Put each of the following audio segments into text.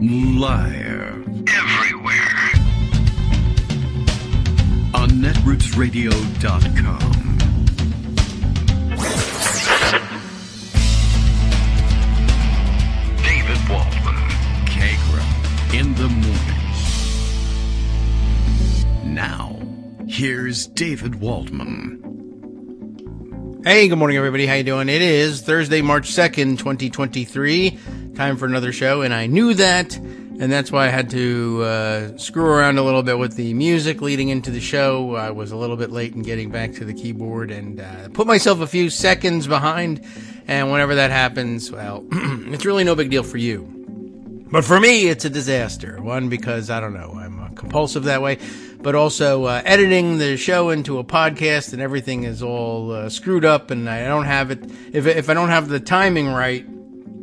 Liar. Everywhere. On netrootsradio.com. David Waldman. Kagro. In the morning. Now, here's David Waldman. Hey, good morning, everybody. How you doing? It is Thursday, March 2nd, 2023. Time for another show, and I knew that, and that's why I had to screw around a little bit with the music leading into the show. I was a little bit late in getting back to the keyboard and put myself a few seconds behind, and whenever that happens, well, it's really no big deal for you. But for me, it's a disaster. One, because, I don't know, I'm compulsive that way, but also editing the show into a podcast and everything is all screwed up, and I don't have it. If I don't have the timing right,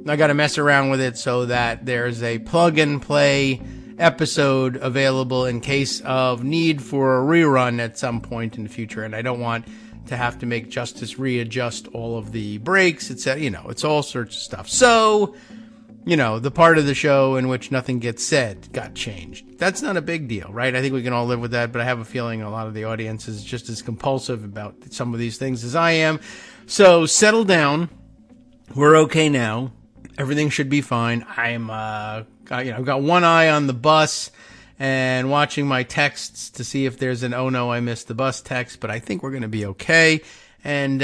I got to mess around with it so that there's a plug and play episode available in case of need for a rerun at some point in the future. And I don't want to have to make Justice readjust all of the breaks. It's all sorts of stuff. So, the part of the show in which nothing gets said got changed. That's not a big deal, right? I think we can all live with that, but I have a feeling a lot of the audience is just as compulsive about some of these things as I am. So settle down. We're okay now. Everything should be fine. I've got one eye on the bus and watching my texts to see if there's an "oh no, I missed the bus" text, but I think we're going to be okay. And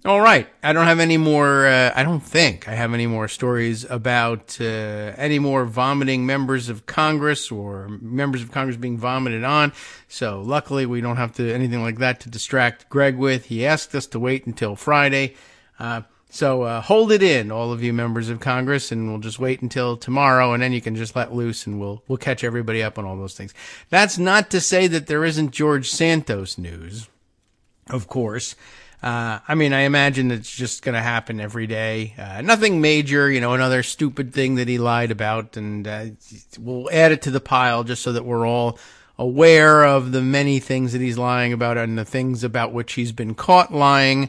all right, I don't have any more. I don't think I have any more stories about any more vomiting members of Congress or members of Congress being vomited on. So luckily, we don't have anything like that to distract Greg with. He asked us to wait until Friday. So hold it in, all of you members of Congress, and we'll just wait until tomorrow, and then you can just let loose, and we'll catch everybody up on all those things. That's not to say that there isn't George Santos news, of course. I imagine it's just going to happen every day. Nothing major, another stupid thing that he lied about, and we'll add it to the pile just so that we're all aware of the many things that he's lying about and the things about which he's been caught lying.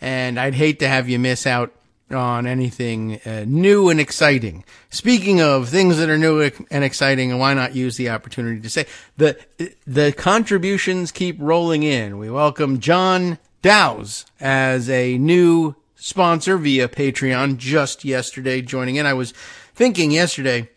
And I'd hate to have you miss out on anything new and exciting. Speaking of things that are new and exciting, why not use the opportunity to say the contributions keep rolling in. We welcome John Dowse as a new sponsor via Patreon just yesterday, joining in. I was thinking yesterday,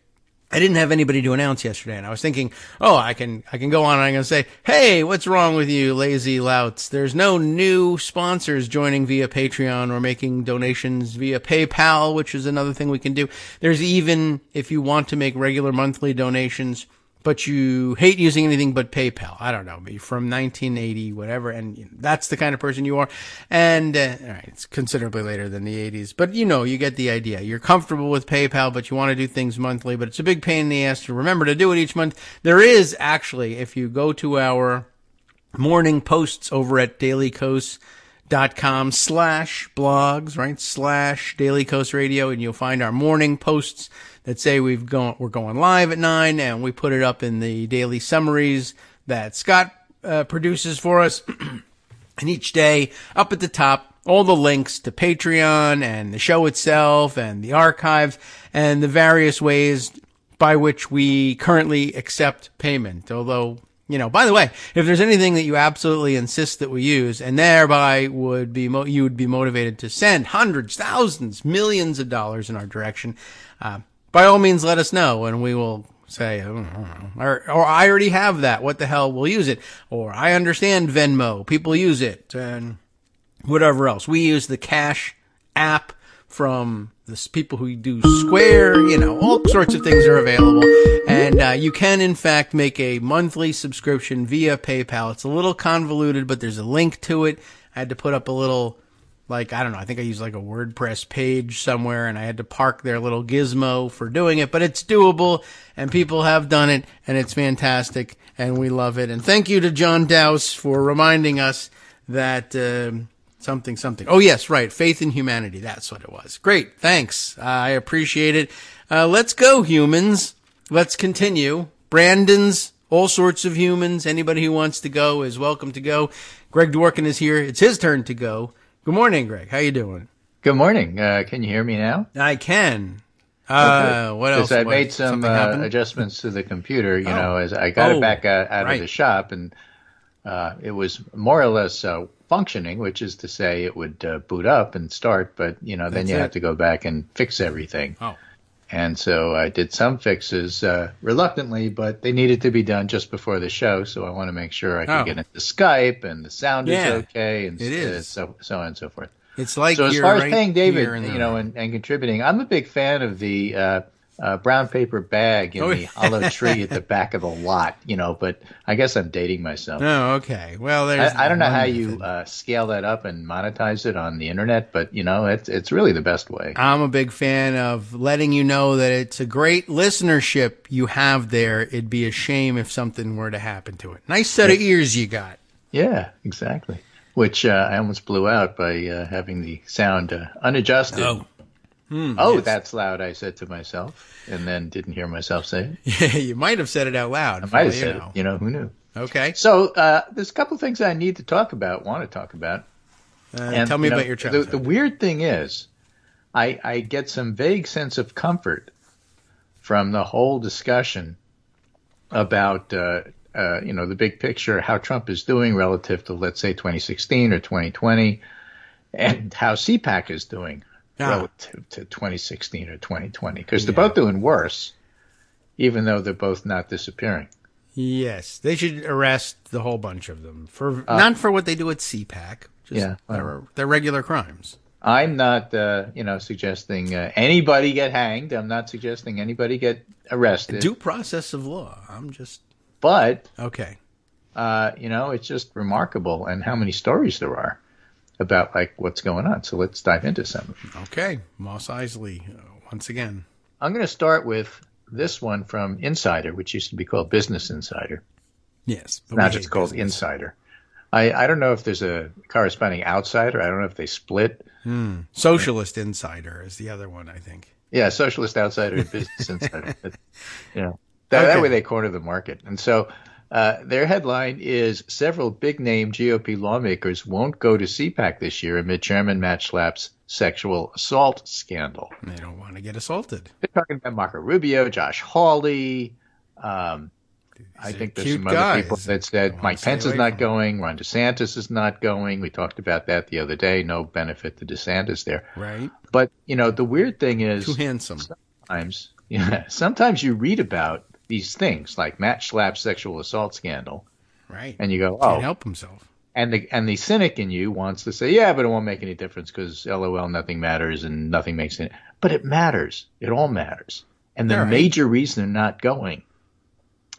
I didn't have anybody to announce yesterday, and I was thinking, I can go on and I'm going to say, hey, what's wrong with you lazy louts? There's no new sponsors joining via Patreon or making donations via PayPal, which is another thing we can do. There's even, if you want to make regular monthly donations, but you hate using anything but PayPal. I don't know, maybe from 1980, whatever, and that's the kind of person you are. And, all right, it's considerably later than the 80s, but you get the idea. You're comfortable with PayPal, but you want to do things monthly, but it's a big pain in the ass to remember to do it each month. There is actually, if you go to our morning posts over at dailycoast.com/blogs, right, /Daily Coast Radio, and you'll find our morning posts that say we're going live at 9, and we put it up in the daily summaries that Scott produces for us. And each day, up at the top, all the links to Patreon and the show itself and the archives and the various ways by which we currently accept payment. Although, by the way, if there's anything that you absolutely insist that we use, and thereby you would be motivated to send hundreds, thousands, millions of dollars in our direction, by all means, let us know, and we will say, or I already have that. What the hell? We'll use it. Or I understand Venmo. People use it, and whatever else. We use the Cash app from the people who do Square. All sorts of things are available, and you can, in fact, make a monthly subscription via PayPal. It's a little convoluted, but there's a link to it. I had to put up a little, I think I used a WordPress page somewhere, and I had to park their little gizmo for doing it, but it's doable, and people have done it, and it's fantastic, and we love it. And thank you to John Dowse for reminding us that something. Oh, yes, right, faith in humanity. That's what it was. Great, thanks. I appreciate it. Let's go, humans. Let's continue. Brandon's, all sorts of humans. Anybody who wants to go is welcome to go. Greg Dworkin is here. It's his turn to go. Good morning, Greg. How you doing? Good morning. Can you hear me now? I can. What else? Because I made Something some happened? adjustments to the computer, as I got it back out right. of the shop, and it was more or less functioning, which is to say it would boot up and start, but, then you have to go back and fix everything. Oh. And so I did some fixes reluctantly, but they needed to be done just before the show, so I want to make sure I could get into Skype and the sound is okay, and it is. So on and so forth. It's like so as you're far as right paying David, here and contributing, I'm a big fan of the brown paper bag in the hollow tree at the back of the lot, but I guess I'm dating myself. Oh, okay. Well, I don't know how you scale that up and monetize it on the internet, but it's really the best way. I'm a big fan of letting you know that it's a great listenership you have there. It'd be a shame if something were to happen to it. Nice set of ears you got. Yeah, exactly. Which I almost blew out by having the sound unadjusted. Yes. That's loud, I said to myself, and then didn't hear myself say it. Yeah, you might have said it out loud. I might have said it. Who knew? Okay. So there's a couple things I need to talk about, want to talk about. And tell me about your childhood. The weird thing is, I get some vague sense of comfort from the whole discussion about, the big picture, how Trump is doing relative to, let's say, 2016 or 2020, and how CPAC is doing relative to 2016 or 2020, because they're both doing worse, even though they're both not disappearing. Yes, they should arrest the whole bunch of them for not for what they do at CPAC, just their regular crimes. I'm not, suggesting anybody get hanged. I'm not suggesting anybody get arrested. Due process of law. But okay, it's just remarkable, and how many stories there are about what's going on. So let's dive into some of them. Okay, Moss Isley once again. I'm going to start with this one from Insider, which used to be called Business Insider. Yes, but now it's called Insider. I don't know if there's a corresponding Outsider. I don't know if they split. Socialist Insider is the other one, I think. Yeah, Socialist Outsider and Business Insider. But, that way they corner the market. And so their headline is, several big-name GOP lawmakers won't go to CPAC this year amid Chairman Matt Schlapp's sexual assault scandal. They don't want to get assaulted. They're talking about Marco Rubio, Josh Hawley. I think there's some other people that said Mike Pence is not going, Ron DeSantis is not going. We talked about that the other day. No benefit to DeSantis there. Right. But, the weird thing is, too handsome. Sometimes you read about these things like Matt Schlapp's sexual assault scandal. Right. And you go, can't help himself. And the cynic in you wants to say, yeah, but it won't make any difference because LOL, nothing matters and nothing makes it. But it matters. It all matters. And the major reason they're not going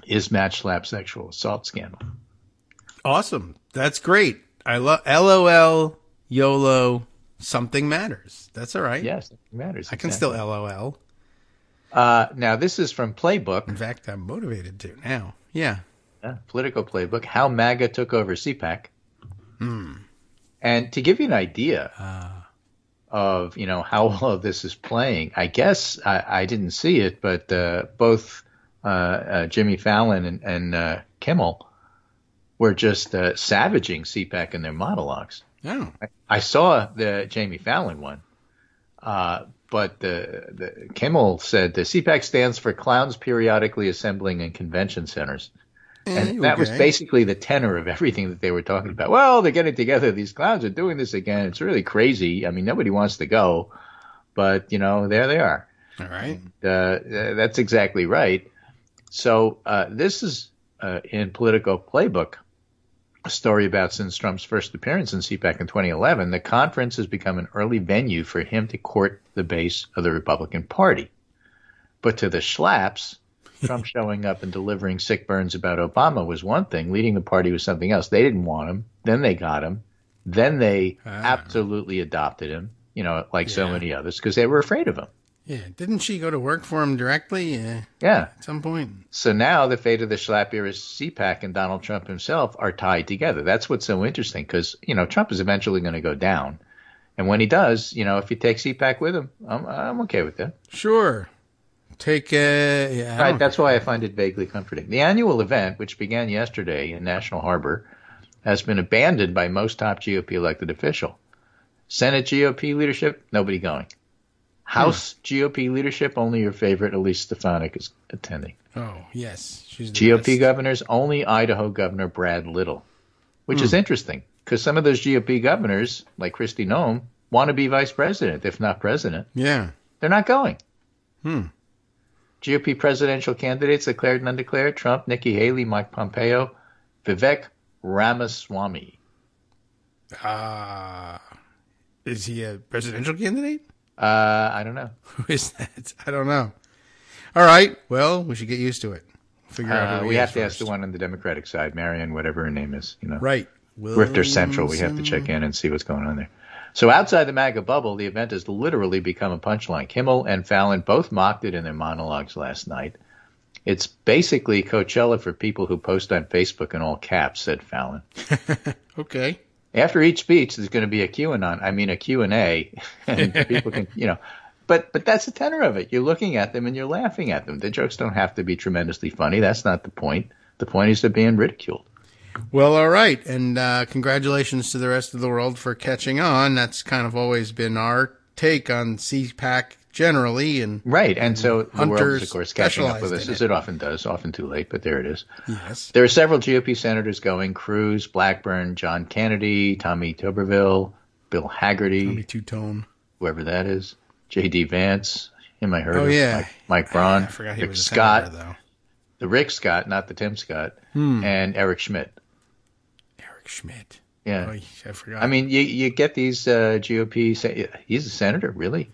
is Matt Schlapp's sexual assault scandal. Awesome. That's great. I love LOL, YOLO, something matters. That's all right. Yes, it matters. I can still LOL. Now, this is from Playbook. In fact, I'm motivated to now. Yeah. Political Playbook, How MAGA Took Over CPAC. And to give you an idea of, how all of this is playing, I guess I didn't see it, but both Jimmy Fallon and Kimmel were just savaging CPAC in their monologues. Oh. I saw the Jamie Fallon one, but the Kimmel said the CPAC stands for Clowns Periodically Assembling in Convention Centers. And that was basically the tenor of everything that they were talking about. Well, they're getting together. These clowns are doing this again. It's really crazy. I mean, nobody wants to go, but, there they are. All right. And, that's exactly right. So this is in Politico Playbook, a story about since Trump's first appearance in CPAC in 2011, the conference has become an early venue for him to court the base of the Republican Party. But to the Schlapps, Trump showing up and delivering sick burns about Obama was one thing. Leading the party was something else. They didn't want him. Then they got him. Then they absolutely adopted him, like so many others, because they were afraid of him. Yeah. Didn't she go to work for him directly? Yeah. At some point. So now the fate of the Schlapp-era CPAC and Donald Trump himself are tied together. That's what's so interesting because, Trump is eventually going to go down. And when he does, if you take CPAC with him, I'm okay with that. Sure. Right, that's why I find it vaguely comforting. The annual event, which began yesterday in National Harbor, has been abandoned by most top GOP elected official. Senate GOP leadership, nobody going. House GOP leadership, only your favorite, Elise Stefanik, is attending. Oh, yes. She's the GOP best. governors, only Idaho Governor Brad Little, which is interesting because some of those GOP governors, like Kristi Noem, want to be vice president, if not president. Yeah. They're not going. GOP presidential candidates declared and undeclared: Trump, Nikki Haley, Mike Pompeo, Vivek Ramaswamy. Is he a presidential candidate? I don't know. Who is that? I don't know. All right. Well, we should get used to it. Figure out who We he have is to first. ask the one on the Democratic side, Marion, whatever her name is. Right. Rifter Central. We have to check in and see what's going on there. So outside the MAGA bubble, the event has literally become a punchline. Kimmel and Fallon both mocked it in their monologues last night. It's basically Coachella for people who post on Facebook in all caps, said Fallon. Okay. After each speech, there's going to be a Q&A, and people can, But that's the tenor of it. You're looking at them and you're laughing at them. The jokes don't have to be tremendously funny. That's not the point. The point is they're being ridiculed. Well, all right. And congratulations to the rest of the world for catching on. That's kind of always been our take on CPAC generally. And right. And so the world Hunters is, of course, catching up with us, specialized in as it often does, often too late, but there it is. Yes. There are several GOP senators going: Cruz, Blackburn, John Kennedy, Tommy Tuberville, Bill Hagerty, Tommy Two-Tone. whoever that is, J.D. Vance, him I heard of, Yeah. Mike Braun, I forgot he Rick was a Scott, senator, though. the Rick Scott, not the Tim Scott, and Eric Schmidt. Eric Schmidt. Yeah. Oh, I forgot. I mean, you get these GOP. He's a senator, really?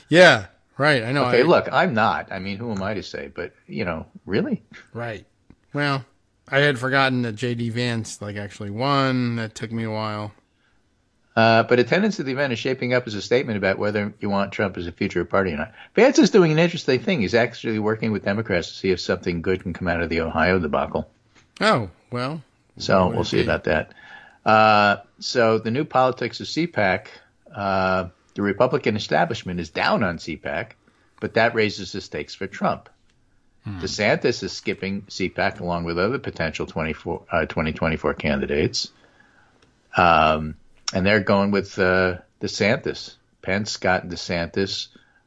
Yeah. Right. I know. Okay, look, I'm not. I mean, who am I to say? But, really? Right. Well, I had forgotten that J.D. Vance actually won. That took me a while. But attendance at the event is shaping up as a statement about whether you want Trump as a future party or not. Vance is doing an interesting thing. He's actually working with Democrats to see if something good can come out of the Ohio debacle. Oh, well. So we'll see about that. So the new politics of CPAC, the Republican establishment is down on CPAC, but that raises the stakes for Trump. DeSantis is skipping CPAC along with other potential 2024 candidates. And they're going with DeSantis. Pence, Scott, and DeSantis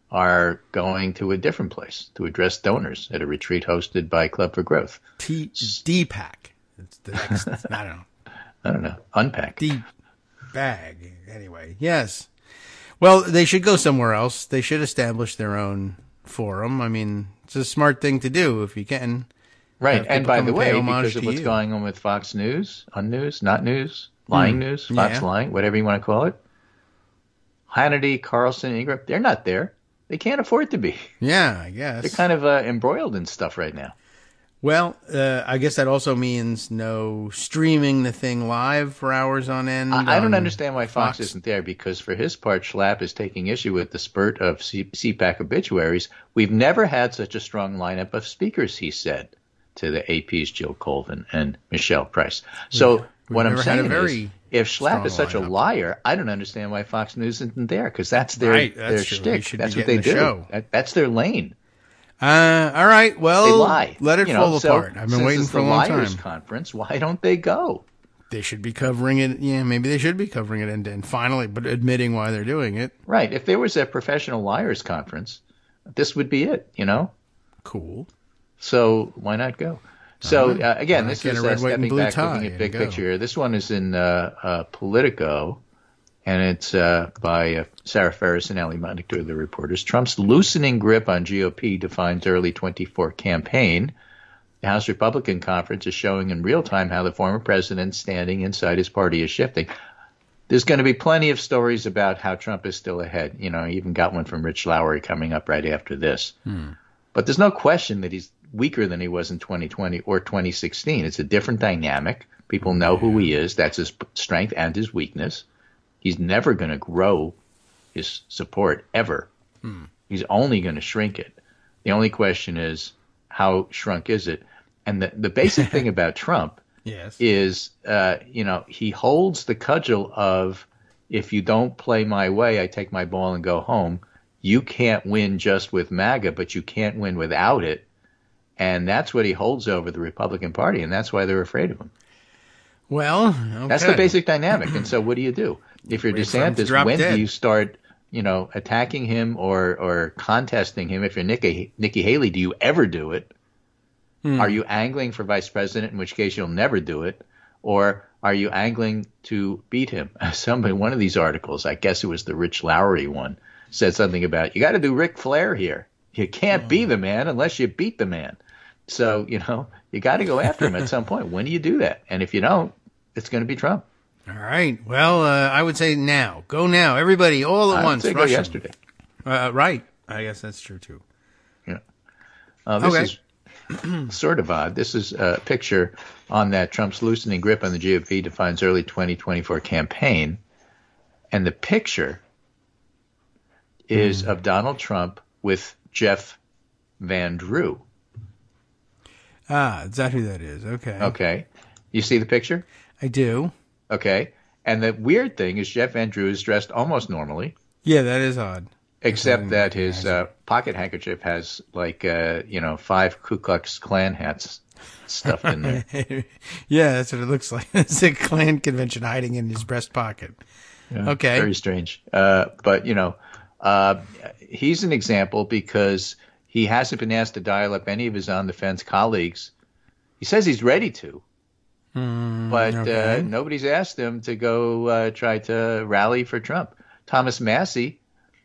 are going to a different place to address donors at a retreat hosted by Club for Growth. DPAC. It's the next. I don't know. Unpack. D-bag. Anyway, yes. Well, they should go somewhere else. They should establish their own forum. I mean, it's a smart thing to do if you can. Right. And by the way, because of to what's you. going on with Fox News, unnews, not news, lying news, Fox lying, whatever you want to call it, Hannity, Carlson, Ingram, they're not there. They can't afford to be. Yeah, I guess. They're kind of embroiled in stuff right now. Well, I guess that also means no streaming the thing live for hours on end. I don't understand why Fox isn't there, because for his part, Schlapp is taking issue with the spurt of CPAC obituaries. We've never had such a strong lineup of speakers, he said to the AP's Jill Colvin and Michelle Price. So what I'm saying is, if Schlapp is such a liar, I don't understand why Fox News isn't there, because that's their shtick. That's what they do. That's their lane. All right. Well, they lie. Let it fall apart. I've been waiting for a long time. Liars Conference, why don't they go? They should be covering it. Yeah, maybe they should be covering it end to end finally, but admitting why they're doing it. Right. If there was a professional liars conference, this would be it, Cool. So why not go? So again, this is stepping back, looking at big picture here. This one is in Politico, and it's by Sarah Ferris and Ali Monitor, the reporters. Trump's loosening grip on GOP defines early 24 campaign. The House Republican Conference is showing in real time how the former president's standing inside his party is shifting. There's going to be plenty of stories about how Trump is still ahead. I even got one from Rich Lowry coming up right after this. But there's no question that he's weaker than he was in 2020 or 2016. It's a different dynamic. People know who he is. That's his strength and his weakness. He's never going to grow his support, ever. He's only going to shrink it. The only question is, how shrunk is it? And the basic thing about Trump is, he holds the cudgel of, if you don't play my way, I take my ball and go home. You can't win just with MAGA, but you can't win without it. And that's what he holds over the Republican Party, and that's why they're afraid of him. Well, okay. That's the basic dynamic. And so what do you do? If you're DeSantis, when do you start attacking him or contesting him. If you're Nikki Haley, do you ever do it? Are you angling for vice president, in which case you'll never do it? Or are you angling to beat him? One of these articles, I guess it was the Rich Lowry one, said something about, you got to do Ric Flair here. You can't be the man unless you beat the man. So, you got to go after him at some point. When do you do that? And if you don't, it's going to be Trump. All right. Well, I would say now. Go now. Everybody, all at once. I would say go yesterday. Right. I guess that's true, too. Yeah. This is sort of odd. This is a picture on that Trump's loosening grip on the GOP defines early 2024 campaign. And the picture is of Donald Trump with Jeff Van Drew. Ah, is that who that is? Okay. Okay. You see the picture? I do. Okay. And the weird thing is Jeff Van Drew is dressed almost normally. Yeah, that is odd. Except that his pocket handkerchief has 5 Ku Klux Klan hats stuffed in there. Yeah, that's what it looks like. It's a Klan convention hiding in his breast pocket. Yeah, okay. Very strange. But he's an example because he hasn't been asked to dial up any of his on-the-fence colleagues. He says he's ready to, but nobody's asked him to go try to rally for Trump. Thomas Massie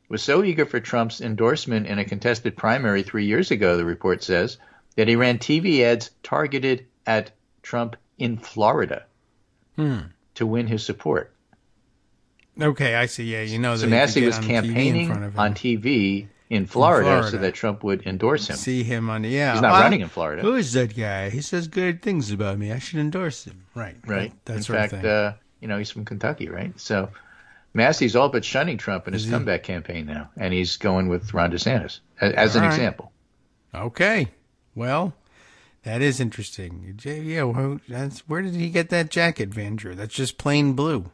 was so eager for Trump's endorsement in a contested primary 3 years ago, the report says, that he ran TV ads targeted at Trump in Florida to win his support. Okay, I see. Yeah, so Massie was campaigning on TV in Florida so that Trump would endorse him. See him on He's not running in Florida. Who is that guy? He says good things about me. I should endorse him. Right. That's in fact, he's from Kentucky, right? So Massey's all but shunning Trump in his comeback campaign now, and he's going with Ron DeSantis as an example. Okay. Well, that is interesting. Yeah, where did he get that jacket, Van Drew? That's just plain blue.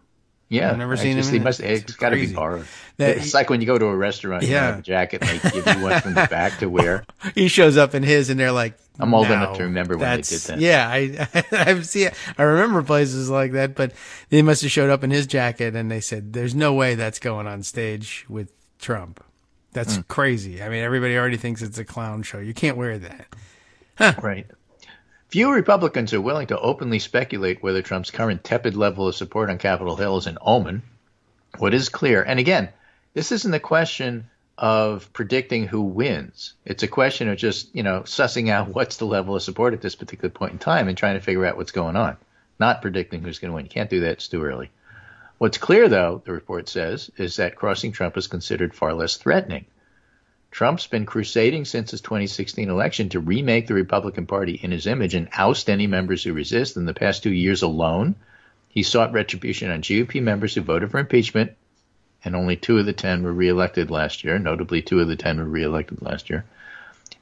Yeah, I've never seen him. It's got to be borrowed. It's like when you go to a restaurant, you have a jacket, and they give you one from the back to wear. He shows up in his, and they're like, I'm old enough to remember when they did that. Yeah, I remember places like that, but they must have showed up in his jacket, and they said, there's no way that's going on stage with Trump. That's crazy. I mean, everybody already thinks it's a clown show. You can't wear that. Huh. Right. Few Republicans are willing to openly speculate whether Trump's current tepid level of support on Capitol Hill is an omen. What is clear, and again, this isn't a question of predicting who wins. It's a question of just, sussing out what's the level of support at this particular point in time and trying to figure out what's going on, not predicting who's going to win. You can't do that. It's too early. What's clear, though, the report says, is that crossing Trump is considered far less threatening. Trump's been crusading since his 2016 election to remake the Republican Party in his image and oust any members who resist. In the past 2 years alone, he sought retribution on GOP members who voted for impeachment, and only 2 of the 10 were reelected last year. Notably, 2 of the 10 were reelected last year.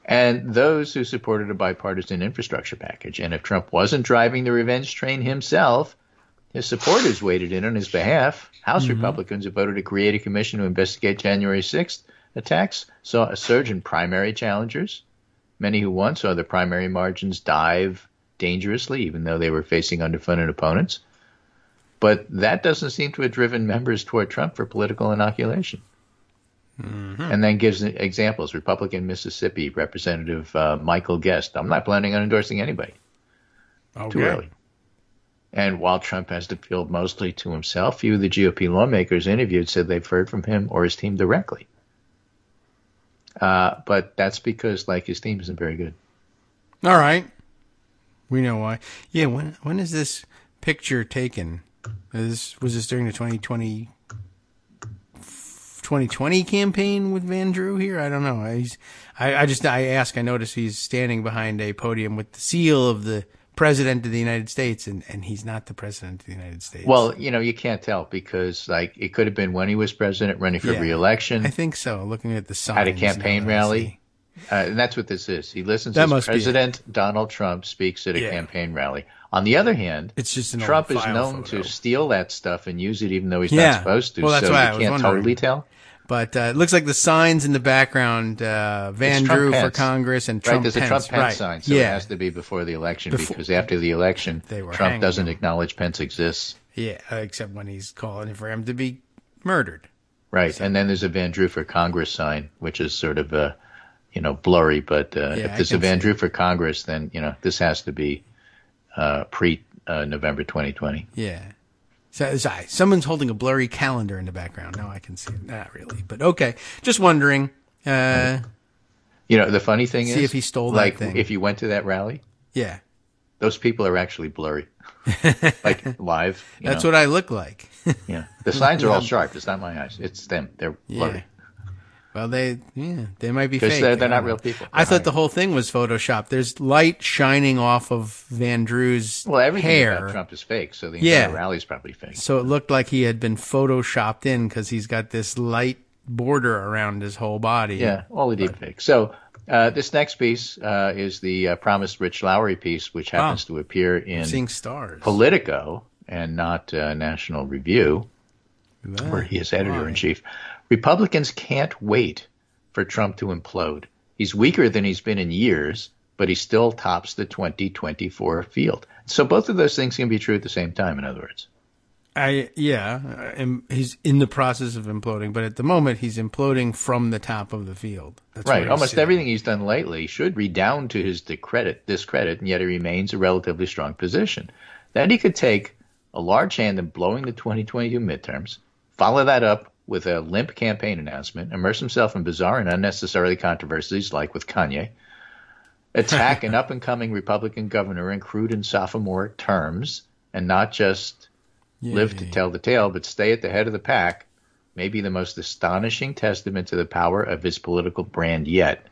And those who supported a bipartisan infrastructure package. And if Trump wasn't driving the revenge train himself, his supporters waded in on his behalf. House Republicans who voted to create a commission to investigate January 6th attacks saw a surge in primary challengers. Many who won saw their primary margins dive dangerously, even though they were facing underfunded opponents. But that doesn't seem to have driven members toward Trump for political inoculation. And then gives examples. Republican Mississippi Representative Michael Guest. I'm not planning on endorsing anybody. Okay. Too early. And while Trump has the field mostly to himself, few of the GOP lawmakers interviewed said they've heard from him or his team directly. But that's because, his team isn't very good. All right. We know why. Yeah, when is this picture taken? Was this during the 2020 campaign with Van Drew here? I don't know. I noticed he's standing behind a podium with the seal of the President of the United States, and he's not the President of the United States. Well, you can't tell because, it could have been when he was president running for re-election. I think so, looking at the signs. At a campaign rally. And that's what this is. He listens as President Donald Trump speaks at a campaign rally. On the other hand, it's just Trump is known to steal that stuff and use it even though he's not supposed to. Well, that's why you can't totally tell. But it looks like the signs in the background, Van Drew for Congress and Trump Pence. There's a Trump Pence sign, so it has to be before the election because after the election, Trump doesn't acknowledge Pence exists. Yeah, except when he's calling for him to be murdered. Right. And then there's a Van Drew for Congress sign, which is sort of, blurry. But if there's a Van Drew for Congress, then, this has to be pre-November 2020. Yeah. So, sorry, someone's holding a blurry calendar in the background. No, I can see it. Not really. But okay. Just wondering. The funny thing is, see if he stole that thing. If you went to that rally, yeah, those people are actually blurry, like live. That's what I look like. Yeah, the signs are all sharp. It's not my eyes. It's them. They're blurry. Yeah. Well, they might be fake. They're not real people. I thought the whole thing was Photoshopped. There's light shining off of Van Drew's everything hair. About Trump is fake, so the entire rally's probably fake. So it looked like he had been Photoshopped in because he's got this light border around his whole body. Yeah, all the deep fake. So this next piece is the promised Rich Lowry piece, which happens to appear in Seeing Stars. Politico and not National Review, where he is editor-in-chief. Republicans can't wait for Trump to implode. He's weaker than he's been in years, but he still tops the 2024 field. So both of those things can be true at the same time, in other words. He's in the process of imploding, but at the moment he's imploding from the top of the field. That's right. Almost everything he's done lately should redound to his discredit, and yet he remains a relatively strong position. Then he could take a large hand in blowing the 2022 midterms, follow that up with a limp campaign announcement, immerse himself in bizarre and unnecessary controversies like with Kanye, attack an up-and-coming Republican governor in crude and sophomoric terms, and not just live to tell the tale, but stay at the head of the pack, may be the most astonishing testament to the power of his political brand yet,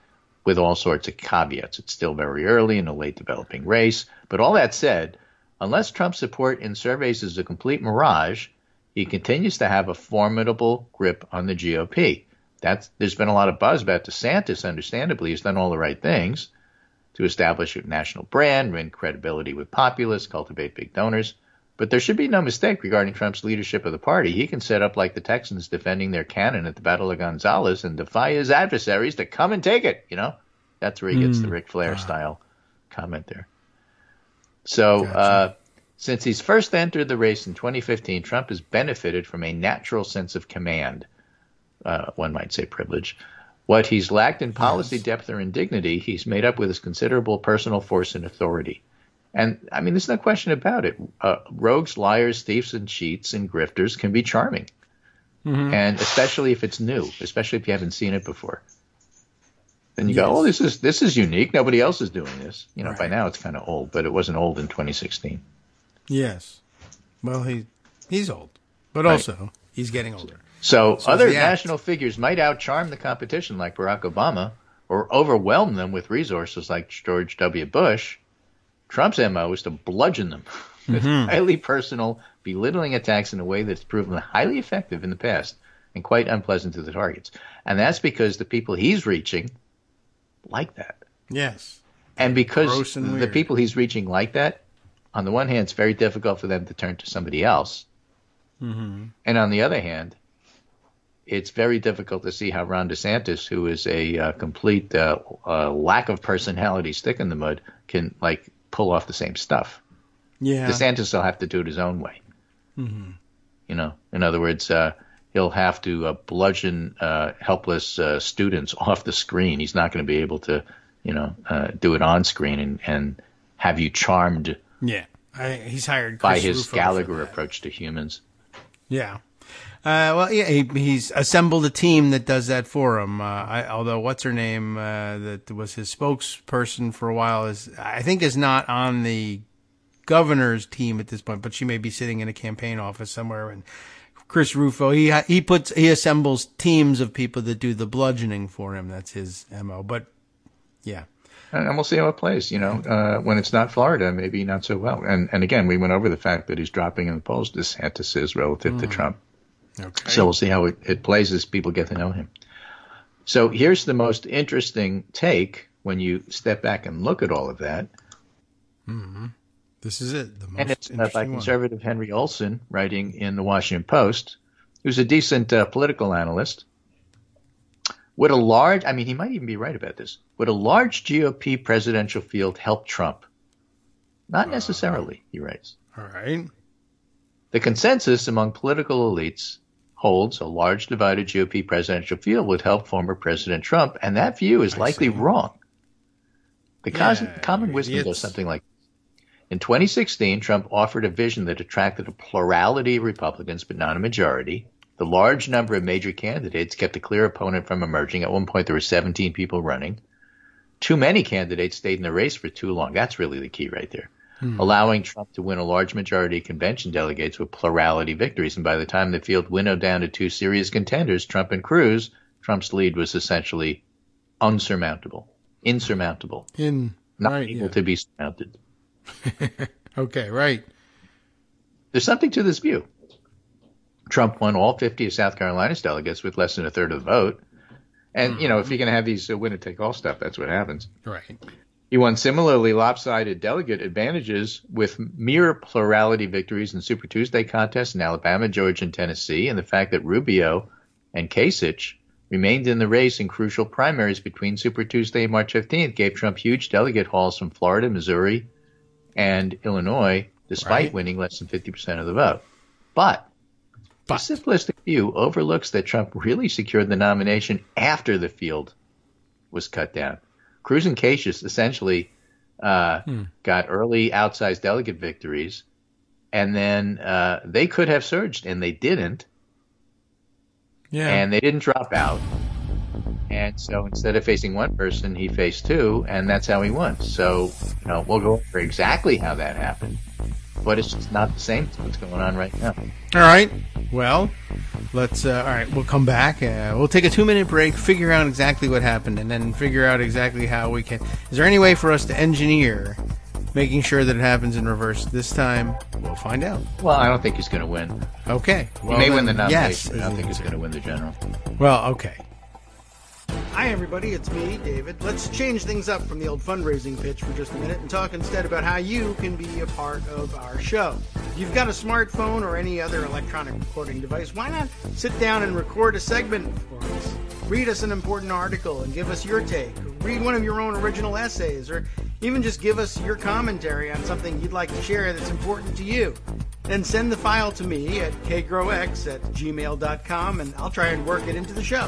with all sorts of caveats. It's still very early in a late developing race. But all that said, unless Trump's support in surveys is a complete mirage, he continues to have a formidable grip on the GOP. There's been a lot of buzz about DeSantis, understandably. He's done all the right things to establish a national brand, win credibility with populists, cultivate big donors. But there should be no mistake regarding Trump's leadership of the party. He can set up like the Texans defending their cannon at the Battle of Gonzales and defy his adversaries to come and take it. That's where he gets the Ric Flair style comment there. So since he's first entered the race in 2015, Trump has benefited from a natural sense of command, one might say privilege. What he's lacked in policy depth or in dignity, he's made up with his considerable personal force and authority. And, I mean, there's no question about it. Rogues, liars, thieves, and cheats and grifters can be charming. Mm-hmm. And especially if it's new, especially if you haven't seen it before. Then you go, oh, this is unique. Nobody else is doing this. By now it's kind of old, but it wasn't old in 2016. Yes. Well, he's old, but also he's getting older. So other national figures might outcharm the competition like Barack Obama or overwhelm them with resources like George W. Bush. Trump's MO is to bludgeon them with highly personal, belittling attacks in a way that's proven highly effective in the past and quite unpleasant to the targets. And that's because the people he's reaching like that. Yes. And because the people he's reaching like that, on the one hand, it's very difficult for them to turn to somebody else. Mm-hmm. And on the other hand, it's very difficult to see how Ron DeSantis, who is a complete lack of personality stick in the mud, can pull off the same stuff. Yeah. DeSantis will have to do it his own way. Mm-hmm. In other words, he'll have to bludgeon helpless students off the screen. He's not going to be able to, do it on screen and have you charmed. Yeah. He's hired Chris by his Rufo Gallagher approach to humans. Yeah. He's assembled a team that does that for him. Although what's her name that was his spokesperson for a while is not on the governor's team at this point, but she may be sitting in a campaign office somewhere. And Chris Rufo, he assembles teams of people that do the bludgeoning for him. That's his MO. But yeah. And we'll see how it plays. When it's not Florida, maybe not so well. And again, we went over the fact that he's dropping in the polls. DeSantis is relative to Trump. Okay. So we'll see how it plays as people get to know him. So here's the most interesting take when you step back and look at all of that. Mm-hmm. This is it. And it's by conservative Henry Olsen, writing in the Washington Post, who's a decent political analyst. He might even be right about this. Would a large GOP presidential field help Trump? Not necessarily, he writes. All right. The consensus among political elites holds a large divided GOP presidential field would help former President Trump, and that view is likely wrong. The common wisdom goes something like this. In 2016, Trump offered a vision that attracted a plurality of Republicans, but not a majority. The large number of major candidates kept a clear opponent from emerging. At one point, there were 17 people running. Too many candidates stayed in the race for too long. That's really the key right there. Allowing Trump to win a large majority of convention delegates with plurality victories. And by the time the field winnowed down to two serious contenders, Trump and Cruz, Trump's lead was essentially insurmountable. Not able to be surmounted. Okay, right. There's something to this view. Trump won all 50 of South Carolina's delegates with less than a third of the vote. And, if you're going to have these winner-take-all stuff, that's what happens. Right. He won similarly lopsided delegate advantages with mere plurality victories in Super Tuesday contests in Alabama, Georgia, and Tennessee, and the fact that Rubio and Kasich remained in the race in crucial primaries between Super Tuesday and March 15th gave Trump huge delegate hauls from Florida, Missouri, and Illinois, despite winning less than 50% of the vote. But the simplistic view overlooks that Trump really secured the nomination after the field was cut down. Cruz and Kasich essentially got early outsized delegate victories, and then they could have surged, and they didn't. Yeah. And they didn't drop out. And so instead of facing one person, he faced two, and that's how he won. So, we'll go over exactly how that happened. But it's just not the same as what's going on right now. All right. Well, let's. All right, we'll come back. We'll take a 2-minute break, figure out exactly what happened, and then figure out exactly how we can. Is there any way for us to engineer making sure that it happens in reverse this time? We'll find out. Well, I don't think he's going to win. Okay. Well, he may win the nomination, but I don't think he's going to win the general. Well, okay. Hi, everybody. It's me, David. Let's change things up from the old fundraising pitch for just a minute and talk instead about how you can be a part of our show. If you've got a smartphone or any other electronic recording device, why not sit down and record a segment for us? Read us an important article and give us your take. Read one of your own original essays, or even just give us your commentary on something you'd like to share that's important to you. Then send the file to me at kagrox@gmail.com, and I'll try and work it into the show.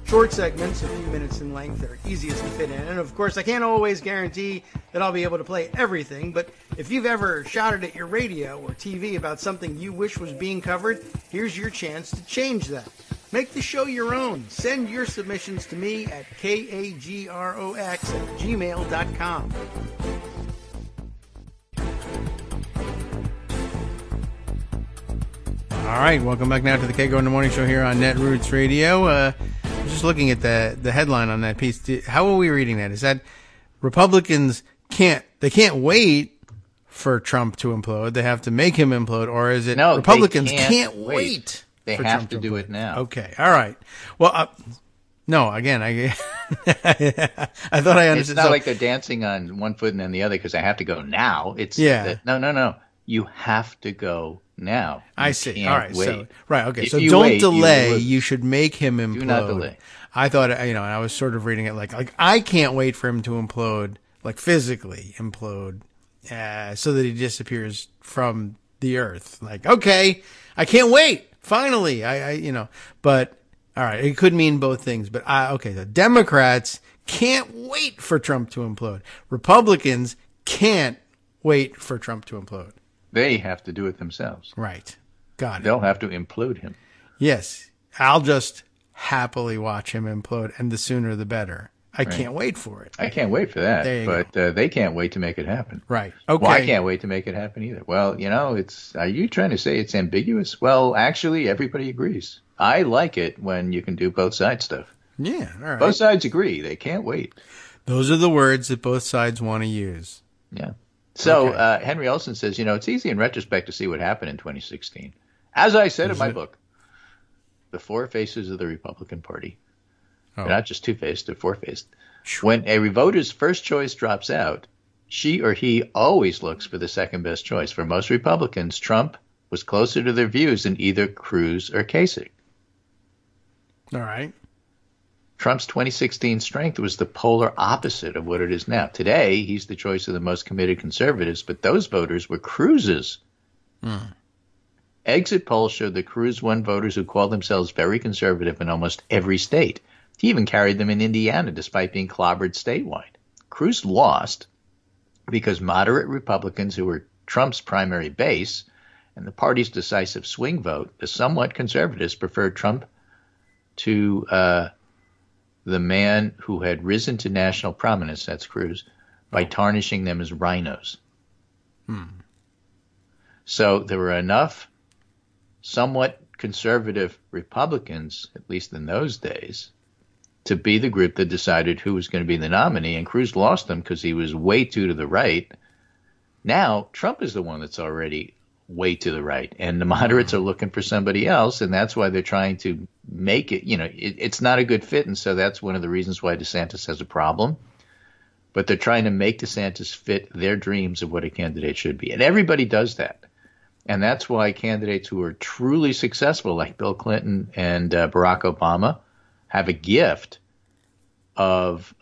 Short segments, a few minutes in length, that are easiest to fit in. And of course, I can't always guarantee that I'll be able to play everything, but if you've ever shouted at your radio or TV about something you wish was being covered, here's your chance to change that. Make the show your own. Send your submissions to me at kagrox@gmail.com. All right, welcome back now to the Kagro in the Morning Show here on Netroots Radio. I was just looking at the headline on that piece. How are we reading that? Is that Republicans can't wait for Trump to implode? They have to make him implode, or is it Republicans can't wait? They have to do it now. Okay, all right. Well, no, again, I thought I understood. It's not like they're dancing on one foot and then the other because I have to go now. It's no. You have to go now. I see. All right. Wait. So okay. So don't delay. You should make him implode. Do not delay. I thought, and I was sort of reading it like I can't wait for him to implode, like physically implode, so that he disappears from the earth. Like, okay, I can't wait. Finally, but all right, it could mean both things. But okay, the Democrats can't wait for Trump to implode. Republicans can't wait for Trump to implode. They have to do it themselves. Right. Got it. They'll have to implode him. Yes. I'll just happily watch him implode, and the sooner the better. I can't wait for it. I can't wait for that, but they can't wait to make it happen. Right. Okay. Well, I can't wait to make it happen either. Well, are you trying to say it's ambiguous? Well, actually, everybody agrees. I like it when you can do both sides stuff. Yeah, all right. Both sides agree. They can't wait. Those are the words that both sides want to use. Yeah. So Henry Olson says, it's easy in retrospect to see what happened in 2016. As I said in my book, the four faces of the Republican Party. They're not just two-faced, they're four-faced. When a voter's first choice drops out, she or he always looks for the second best choice. For most Republicans, Trump was closer to their views than either Cruz or Kasich. All right. Trump's 2016 strength was the polar opposite of what it is now. Today, he's the choice of the most committed conservatives, but those voters were Cruz's. Exit polls showed that Cruz won voters who called themselves very conservative in almost every state. He even carried them in Indiana, despite being clobbered statewide. Cruz lost because moderate Republicans, who were Trump's primary base, and the party's decisive swing vote, the somewhat conservatives, preferred Trump to the man who had risen to national prominence, that's Cruz, by tarnishing them as rhinos. So there were enough somewhat conservative Republicans, at least in those days, to be the group that decided who was going to be the nominee, and Cruz lost them because he was way too to the right. Now, Trump is the one that's already way to the right, and the moderates are looking for somebody else, and that's why they're trying to make it, it's not a good fit, and so that's one of the reasons why DeSantis has a problem. But they're trying to make DeSantis fit their dreams of what a candidate should be, and everybody does that. And that's why candidates who are truly successful, like Bill Clinton and Barack Obama, have a gift of,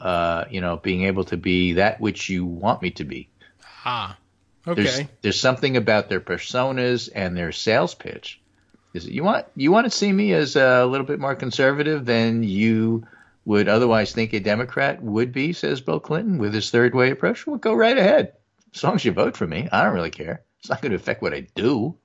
being able to be that which you want me to be. Okay. There's something about their personas and their sales pitch. You want to see me as a little bit more conservative than you would otherwise think a Democrat would be, says Bill Clinton, with his third way approach. Well, go right ahead. As long as you vote for me, I don't really care. It's not going to affect what I do.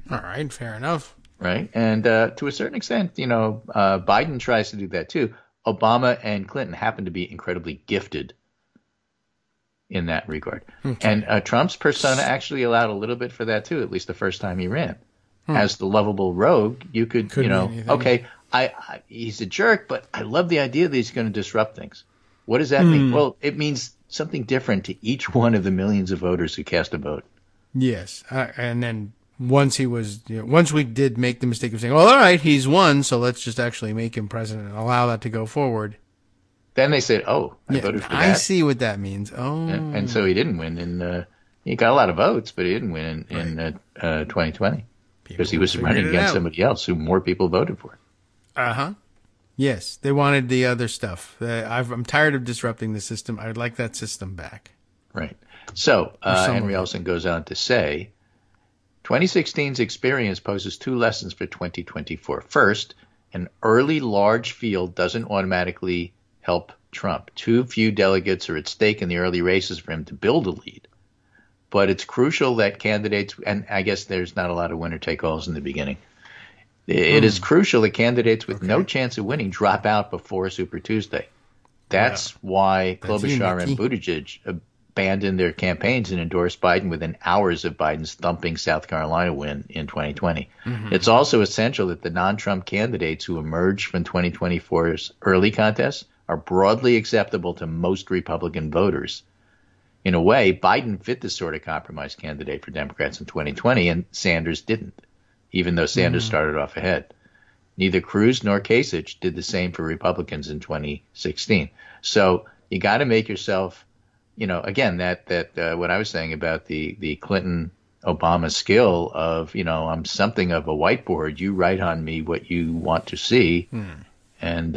All right, fair enough. Right. And to a certain extent, Biden tries to do that too. Obama and Clinton happen to be incredibly gifted in that regard. Okay. And Trump's persona actually allowed a little bit for that too, at least the first time he ran. As the lovable rogue, you could okay, he's a jerk, but I love the idea that he's going to disrupt things. What does that mean? Well, it means something different to each one of the millions of voters who cast a vote. Yes. And then once we did make the mistake of saying, well, all right, he's won, so let's just actually make him president and allow that to go forward. Then they said, I voted for that. I see what that means. Oh. And so he didn't win. And he got a lot of votes, but he didn't win in 2020 because he was running against somebody else who more people voted for. Yes, they wanted the other stuff. I'm tired of disrupting the system. I would like that system back. Right. So Henry Elson goes on to say, 2016's experience poses two lessons for 2024. First, an early large field doesn't automatically help Trump. Too few delegates are at stake in the early races for him to build a lead. But it's crucial that candidates, and I guess there's not a lot of winner-take-alls in the beginning. It is crucial that candidates with no chance of winning drop out before Super Tuesday. That's why Klobuchar and Buttigieg abandoned their campaigns and endorsed Biden within hours of Biden's thumping South Carolina win in 2020. It's also essential that the non-Trump candidates who emerged from 2024's early contests are broadly acceptable to most Republican voters. In a way, Biden fit this sort of compromise candidate for Democrats in 2020, and Sanders didn't, even though Sanders started off ahead. Neither Cruz nor Kasich did the same for Republicans in 2016. So you got to make yourself, again, that what I was saying about the Clinton-Obama skill of, I'm something of a whiteboard. You write on me what you want to see, and,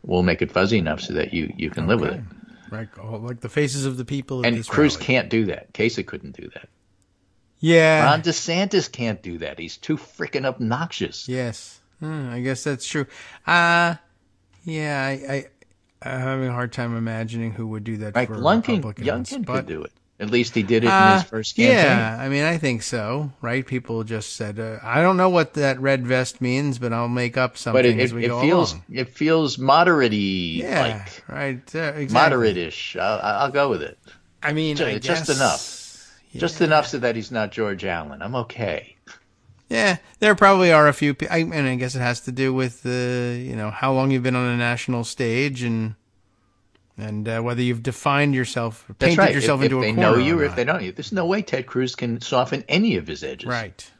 we'll make it fuzzy enough so that you can live with it. Right, like the faces of the people. And Cruz can't do that. Kasich couldn't do that. Yeah. Ron DeSantis can't do that. He's too freaking obnoxious. Yes. I guess that's true. I'm having a hard time imagining who would do that for Republicans. Youngkin could do it. At least he did it in his first campaign. Yeah, I think so, right? People just said, I don't know what that red vest means, but I'll make up something as we go along. It feels moderate-y. Yeah, right. Exactly. Moderate-ish. I'll go with it. I guess. Just enough. Yeah. Just enough so that he's not George Allen. I'm okay. Yeah, there probably are a few people, and I guess it has to do with, how long you've been on a national stage and whether you've defined yourself, or painted yourself into a corner. If they know you or if they don't know you. There's no way Ted Cruz can soften any of his edges. Right.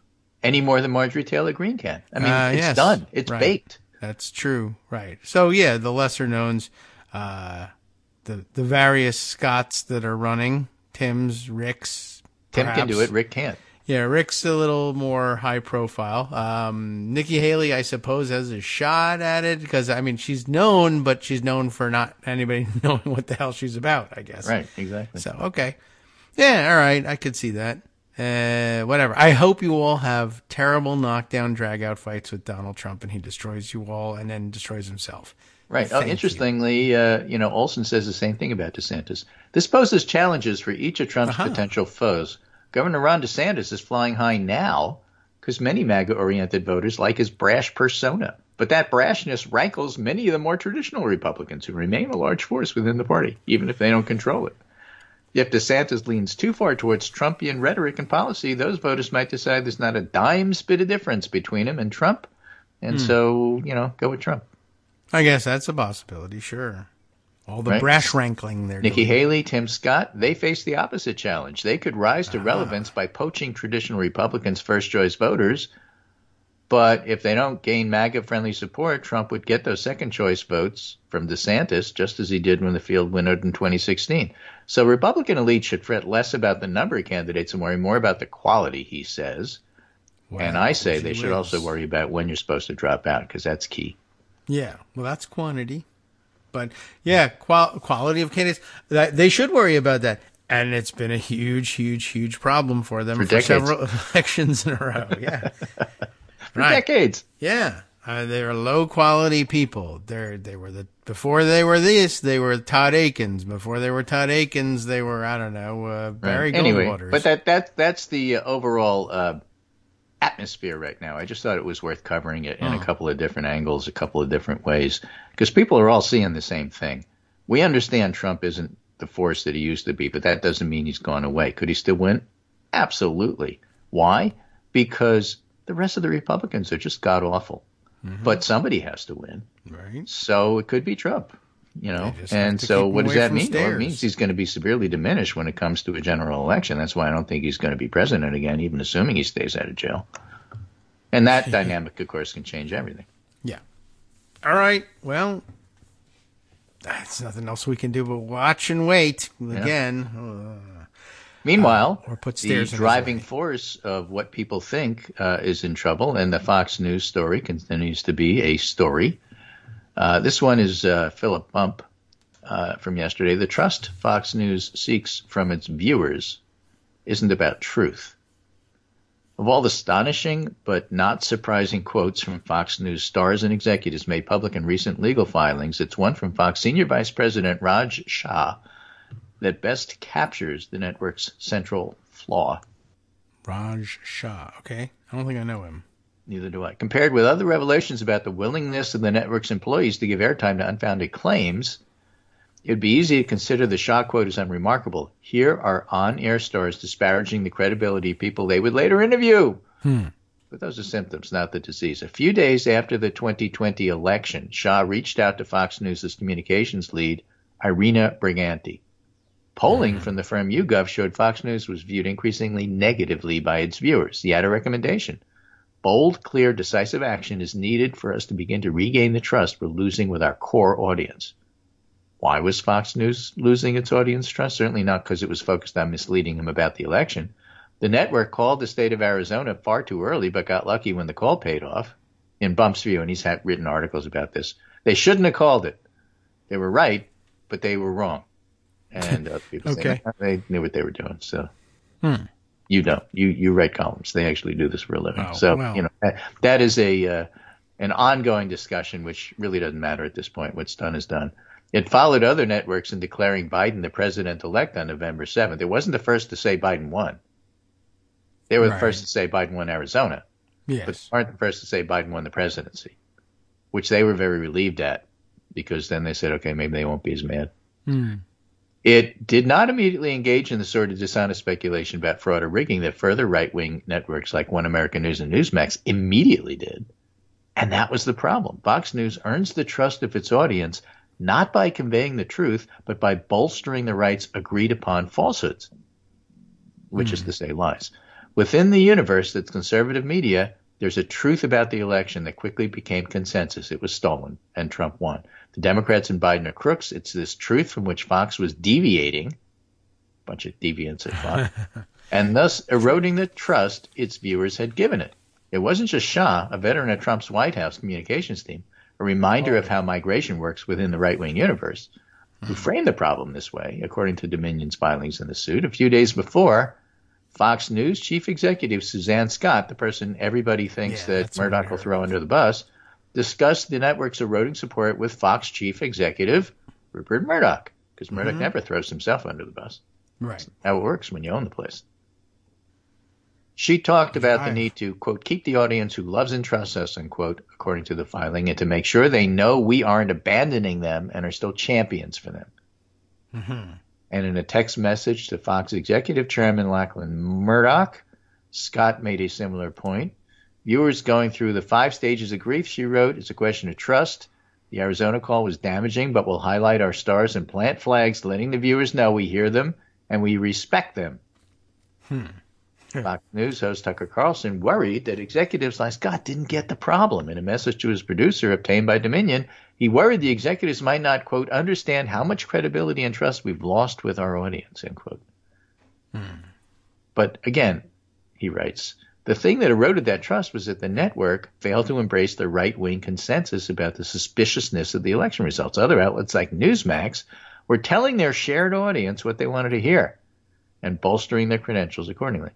Any more than Marjorie Taylor Greene can. It's done. It's baked. That's true. Right. So, yeah, the lesser knowns, the various Scotts that are running, Tim's, Rick's. Tim can do it. Rick can't. Yeah, Rick's a little more high profile. Nikki Haley, I suppose, has a shot at it because, she's known, but she's known for not anybody knowing what the hell she's about, I guess. Right, exactly. So, okay. Yeah, all right. I could see that. Whatever. I hope you all have terrible knockdown, drag-out fights with Donald Trump, and he destroys you all and then destroys himself. Right. Thank Interestingly, Olson says the same thing about DeSantis. This poses challenges for each of Trump's potential foes. Governor Ron DeSantis is flying high now because many MAGA-oriented voters like his brash persona. But that brashness rankles many of the more traditional Republicans who remain a large force within the party, even if they don't control it. If DeSantis leans too far towards Trumpian rhetoric and policy, those voters might decide there's not a dime's bit of difference between him and Trump. And so, go with Trump. I guess that's a possibility, sure. All the brash rankling there. Nikki Haley, Tim Scott, they face the opposite challenge. They could rise to relevance by poaching traditional Republicans' first-choice voters. But if they don't gain MAGA-friendly support, Trump would get those second-choice votes from DeSantis, just as he did when the field winnowed in 2016. So Republican elites should fret less about the number of candidates and worry more about the quality, he says. Wow, and I say they should also worry about when you're supposed to drop out, because that's key. Yeah, well, that's quantity. But, yeah, quality of candidates, they should worry about that. And it's been a huge, huge, huge problem for them for several elections in a row. Yeah. For decades. Yeah. They are low-quality people. Before they were this, they were Todd Akins. Before they were Todd Akins, they were, Barry Goldwater. But that's the overall atmosphere right now. I just thought it was worth covering it in a couple of different angles, a couple of different ways, because people are all seeing the same thing. We understand Trump isn't the force that he used to be, but that doesn't mean he's gone away. Could he still win? Absolutely. Why? Because the rest of the Republicans are just god-awful. But somebody has to win. Right. So it could be Trump, And so what does that mean? Well, it means he's going to be severely diminished when it comes to a general election. That's why I don't think he's going to be president again, even assuming he stays out of jail. And that dynamic, of course, can change everything. Yeah. All right. Well, that's nothing else we can do but watch and wait again. Meanwhile, or put the driving force of what people think is in trouble, and the Fox News story continues to be a story. This one is Philip Bump from yesterday. The trust Fox News seeks from its viewers isn't about truth. Of all the astonishing but not surprising quotes from Fox News stars and executives made public in recent legal filings, it's one from Fox Senior Vice President Raj Shah that best captures the network's central flaw. Raj Shah. Okay. I don't think I know him. Neither do I. Compared with other revelations about the willingness of the network's employees to give airtime to unfounded claims, it would be easy to consider the Shah quote as unremarkable. Here are on-air stars disparaging the credibility of people they would later interview. But those are symptoms, not the disease. A few days after the 2020 election, Shah reached out to Fox News' communications lead, Irina Briganti. Polling from the firm YouGov showed Fox News was viewed increasingly negatively by its viewers. He had a recommendation. Bold, clear, decisive action is needed for us to begin to regain the trust we're losing with our core audience. Why was Fox News losing its audience trust? Certainly not because it was focused on misleading him about the election. The network called the state of Arizona far too early, but got lucky when the call paid off. In Bump's view, and he's had written articles about this, they shouldn't have called it. They were right, but they were wrong. And people say they knew what they were doing. So you don't. You write columns. They actually do this for a living. That is an ongoing discussion, which really doesn't matter at this point. What's done is done. It followed other networks in declaring Biden the president-elect on November 7th. It wasn't the first to say Biden won. They were the first to say Biden won Arizona. Yes. But they weren't the first to say Biden won the presidency, which they were very relieved at, because then they said, okay, maybe they won't be as mad. It did not immediately engage in the sort of dishonest speculation about fraud or rigging that further right-wing networks like One American News and Newsmax immediately did. And that was the problem. Fox News earns the trust of its audience not by conveying the truth, but by bolstering the right's agreed-upon falsehoods, which is to say lies. Within the universe that's conservative media, there's a truth about the election that quickly became consensus. It was stolen, and Trump won. The Democrats and Biden are crooks. It's this truth from which Fox was deviating, a bunch of deviants at Fox, and thus eroding the trust its viewers had given it. It wasn't just Shah, a veteran of Trump's White House communications team, a reminder of how migration works within the right-wing universe, who framed the problem this way, according to Dominion's filings in the suit. A few days before, Fox News chief executive Suzanne Scott, the person everybody thinks that Murdoch will throw under the bus, discussed the network's eroding support with Fox chief executive Rupert Murdoch, because Murdoch never throws himself under the bus. Right. That's how it works when you own the place. She talked about the need to, quote, keep the audience who loves and trusts us, unquote, according to the filing, and to make sure they know we aren't abandoning them and are still champions for them. Mm-hmm. And in a text message to Fox executive chairman Lachlan Murdoch, Scott made a similar point. Viewers going through the 5 stages of grief, she wrote, it's a question of trust. The Arizona call was damaging, but we'll highlight our stars and plant flags, letting the viewers know we hear them and we respect them. Fox News host Tucker Carlson worried that executives like Scott didn't get the problem. In a message to his producer obtained by Dominion, he worried the executives might not, quote, understand how much credibility and trust we've lost with our audience, end quote. But again, he writes, the thing that eroded that trust was that the network failed to embrace the right-wing consensus about the suspiciousness of the election results. Other outlets like Newsmax were telling their shared audience what they wanted to hear and bolstering their credentials accordingly.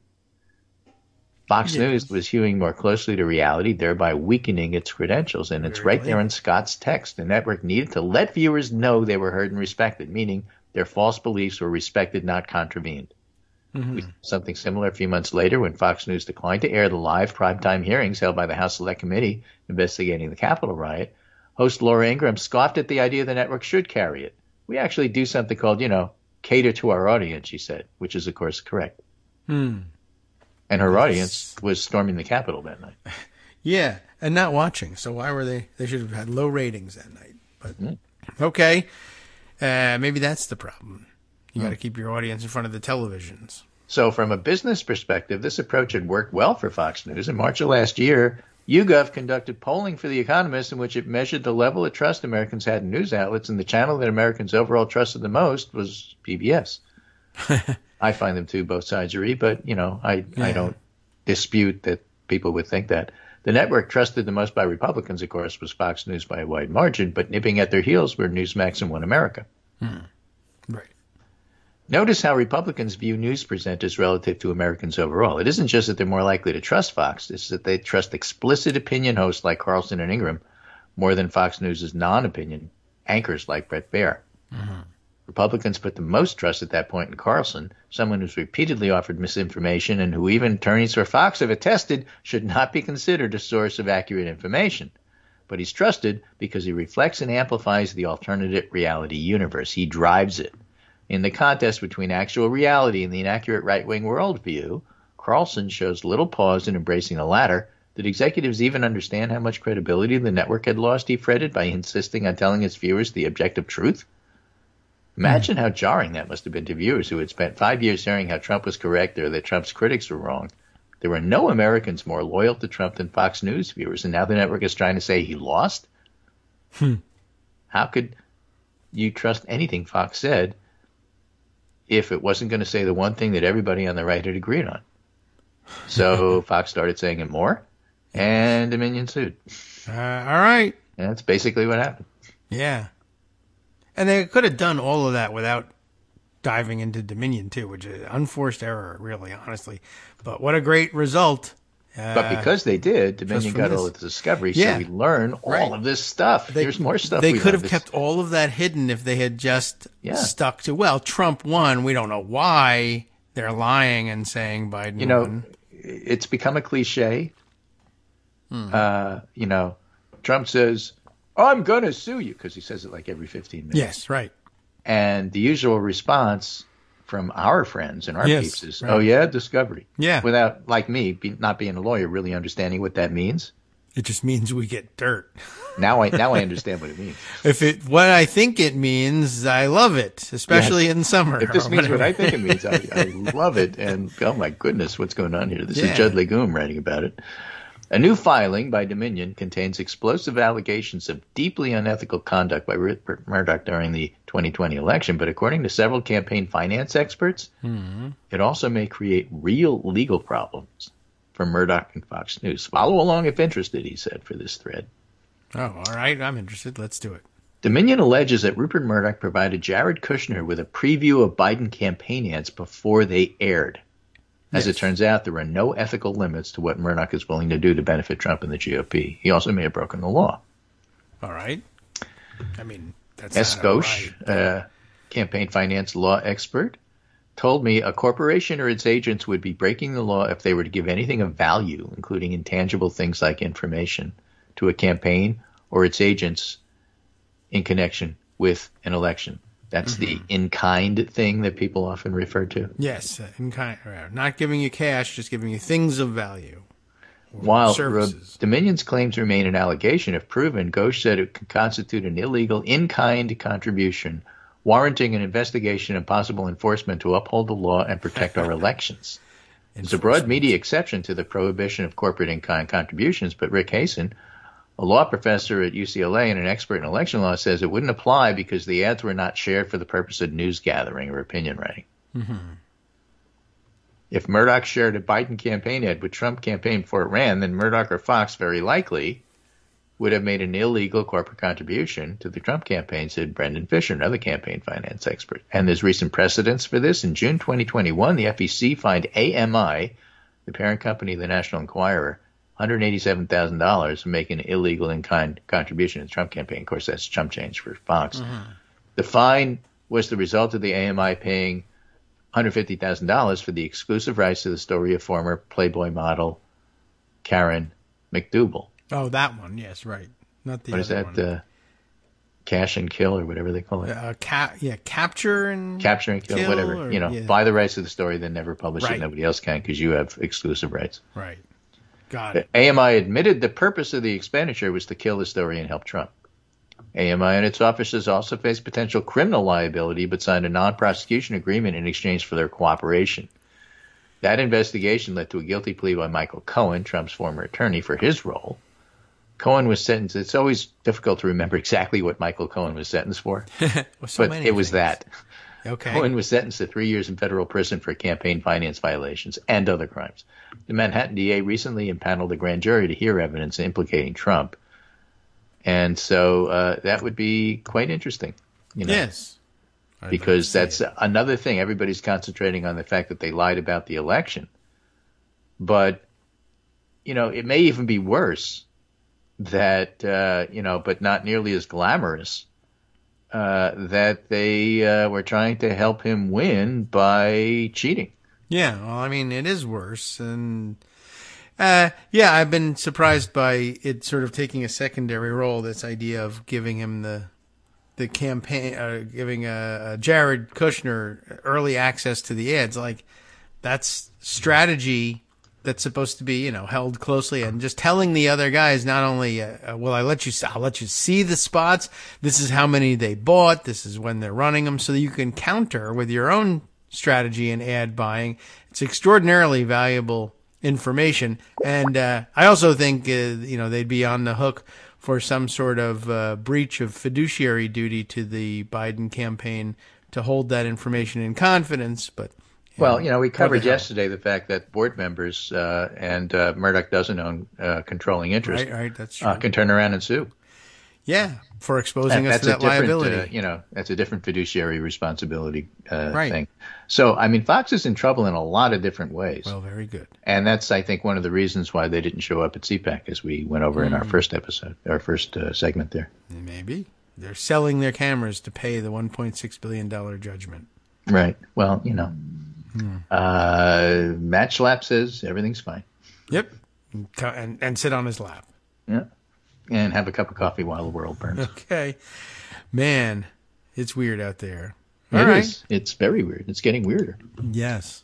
Fox News was hewing more closely to reality, thereby weakening its credentials. And it's right there in Scott's text. The network needed to let viewers know they were heard and respected, meaning their false beliefs were respected, not contravened. We saw something similar a few months later when Fox News declined to air the live primetime hearings held by the House Select Committee investigating the Capitol riot. Host Laura Ingraham scoffed at the idea the network should carry it. We actually do something called, cater to our audience, she said, which is, of course, correct. And her audience was storming the Capitol that night. Yeah, and not watching. So why were they? They should have had low ratings that night. But okay, maybe that's the problem. You got to keep your audience in front of the televisions. So from a business perspective, this approach had worked well for Fox News. In March of last year, YouGov conducted polling for The Economist in which it measured the level of trust Americans had in news outlets, and the channel that Americans overall trusted the most was PBS. I find them too, both sides agree, but, I don't dispute that people would think that. The network trusted the most by Republicans, of course, was Fox News by a wide margin, but nipping at their heels were Newsmax and One America. Right. Notice how Republicans view news presenters relative to Americans overall. It isn't just that they're more likely to trust Fox, it's that they trust explicit opinion hosts like Carlson and Ingraham more than Fox News' non-opinion anchors like Bret Baier. Republicans put the most trust at that point in Carlson, someone who's repeatedly offered misinformation and who even attorneys for Fox have attested should not be considered a source of accurate information. But he's trusted because he reflects and amplifies the alternate reality universe. He drives it. In the contest between actual reality and the inaccurate right-wing worldview, Carlson shows little pause in embracing the latter. Did executives even understand how much credibility the network had lost, he fretted, by insisting on telling its viewers the objective truth? Imagine how jarring that must have been to viewers who had spent 5 years hearing how Trump was correct or that Trump's critics were wrong. There were no Americans more loyal to Trump than Fox News viewers, and now the network is trying to say he lost? How could you trust anything Fox said if it wasn't going to say the one thing that everybody on the right had agreed on? So Fox started saying it more, and Dominion sued. All right. And that's basically what happened. Yeah. And they could have done all of that without diving into Dominion, too, which is unforced error, really, honestly. But what a great result. But because they did, Dominion got all of the discovery, so we learn all of this stuff. There's more stuff. They could have kept all of that hidden if they had just stuck to, Trump won. We don't know why they're lying and saying Biden won. It's become a cliche. Trump says, I'm going to sue you, because he says it like every 15 minutes. Yes, right. And the usual response from our friends and our peeps is, discovery. Yeah. Without, like me, not being a lawyer, really understanding what that means. It just means we get dirt. Now I understand what it means. What I think it means, I love it, especially in summer. If this means what I think it means, I love it. And, oh my goodness, what's going on here? This is Judd Legume writing about it. A new filing by Dominion contains explosive allegations of deeply unethical conduct by Rupert Murdoch during the 2020 election, but according to several campaign finance experts, it also may create real legal problems for Murdoch and Fox News. Follow along if interested, he said, for this thread. Oh, all right. I'm interested. Let's do it. Dominion alleges that Rupert Murdoch provided Jared Kushner with a preview of Biden campaign ads before they aired. As Yes. it turns out, there are no ethical limits to what Murdoch is willing to do to benefit Trump and the GOP. He also may have broken the law. All right. I mean, that's S. not all Ghosh, right. campaign finance law expert, told me a corporation or its agents would be breaking the law if they were to give anything of value, including intangible things like information, to a campaign or its agents in connection with an election. That's the in-kind thing that people often refer to. Yes, in kind, not giving you cash, just giving you things of value. Or While services. Dominion's claims remain an allegation, if proven, Ghosh said it could constitute an illegal in-kind contribution, warranting an investigation and possible enforcement to uphold the law and protect our elections. There's a broad media exception to the prohibition of corporate in-kind contributions, but Rick Hasen, a law professor at UCLA and an expert in election law, says it wouldn't apply because the ads were not shared for the purpose of news gathering or opinion writing. If Murdoch shared a Biden campaign ad with Trump campaign before it ran, then Murdoch or Fox very likely would have made an illegal corporate contribution to the Trump campaign, said Brendan Fisher, another campaign finance expert. And there's recent precedents for this. In June 2021, the FEC fined AMI, the parent company of the National Enquirer, $187,000 for making an illegal in-kind contribution to the Trump campaign. Of course, that's chump change for Fox. The fine was the result of the AMI paying $150,000 for the exclusive rights to the story of former Playboy model Karen McDougal. Oh, that one. Yes, right. Not the What other is that? one. Cash and kill or whatever they call it. Capture and Kill, whatever. or, Buy the rights to the story, then never publish Right. it. Nobody else can because you have exclusive rights. Right. Got it. AMI admitted the purpose of the expenditure was to kill the story and help Trump. AMI and its officers also face potential criminal liability, but signed a non-prosecution agreement in exchange for their cooperation. That investigation led to a guilty plea by Michael Cohen, Trump's former attorney, for his role. Cohen was sentenced. It's always difficult to remember exactly what Michael Cohen was sentenced for, but it was that. Okay. Cohen was sentenced to 3 years in federal prison for campaign finance violations and other crimes. The Manhattan DA recently impaneled a grand jury to hear evidence implicating Trump. And so that would be quite interesting. Yes. Because that's another thing. Everybody's concentrating on the fact that they lied about the election. But, it may even be worse that, but not nearly as glamorous, that they were trying to help him win by cheating. Yeah, well, I mean, it is worse. And, I've been surprised by it sort of taking a secondary role, this idea of giving him the campaign, giving Jared Kushner early access to the ads. Like, that's strategy that's supposed to be, held closely, and just telling the other guys not only, I'll let you see the spots. This is how many they bought. This is when they're running them, so that you can counter with your own strategy and ad buying. It's extraordinarily valuable information, and I also think they'd be on the hook for some sort of breach of fiduciary duty to the Biden campaign to hold that information in confidence, but. Well, we covered yesterday the fact that board members and Murdoch doesn't own controlling interest. Right, that's true. Can turn around and sue. Yeah, for exposing us to that liability. That's a different fiduciary responsibility Right. thing. So, Fox is in trouble in a lot of different ways. Well, very good. And that's, I think, one of the reasons why they didn't show up at CPAC, as we went over in our first episode, our first segment there. Maybe. They're selling their cameras to pay the $1.6 billion judgment. Right. Well, Matt Schlapp says everything's fine. Yep. And sit on his lap. Yeah. And have a cup of coffee while the world burns. Okay. Man, it's weird out there. It is. It's very weird. It's getting weirder. Yes.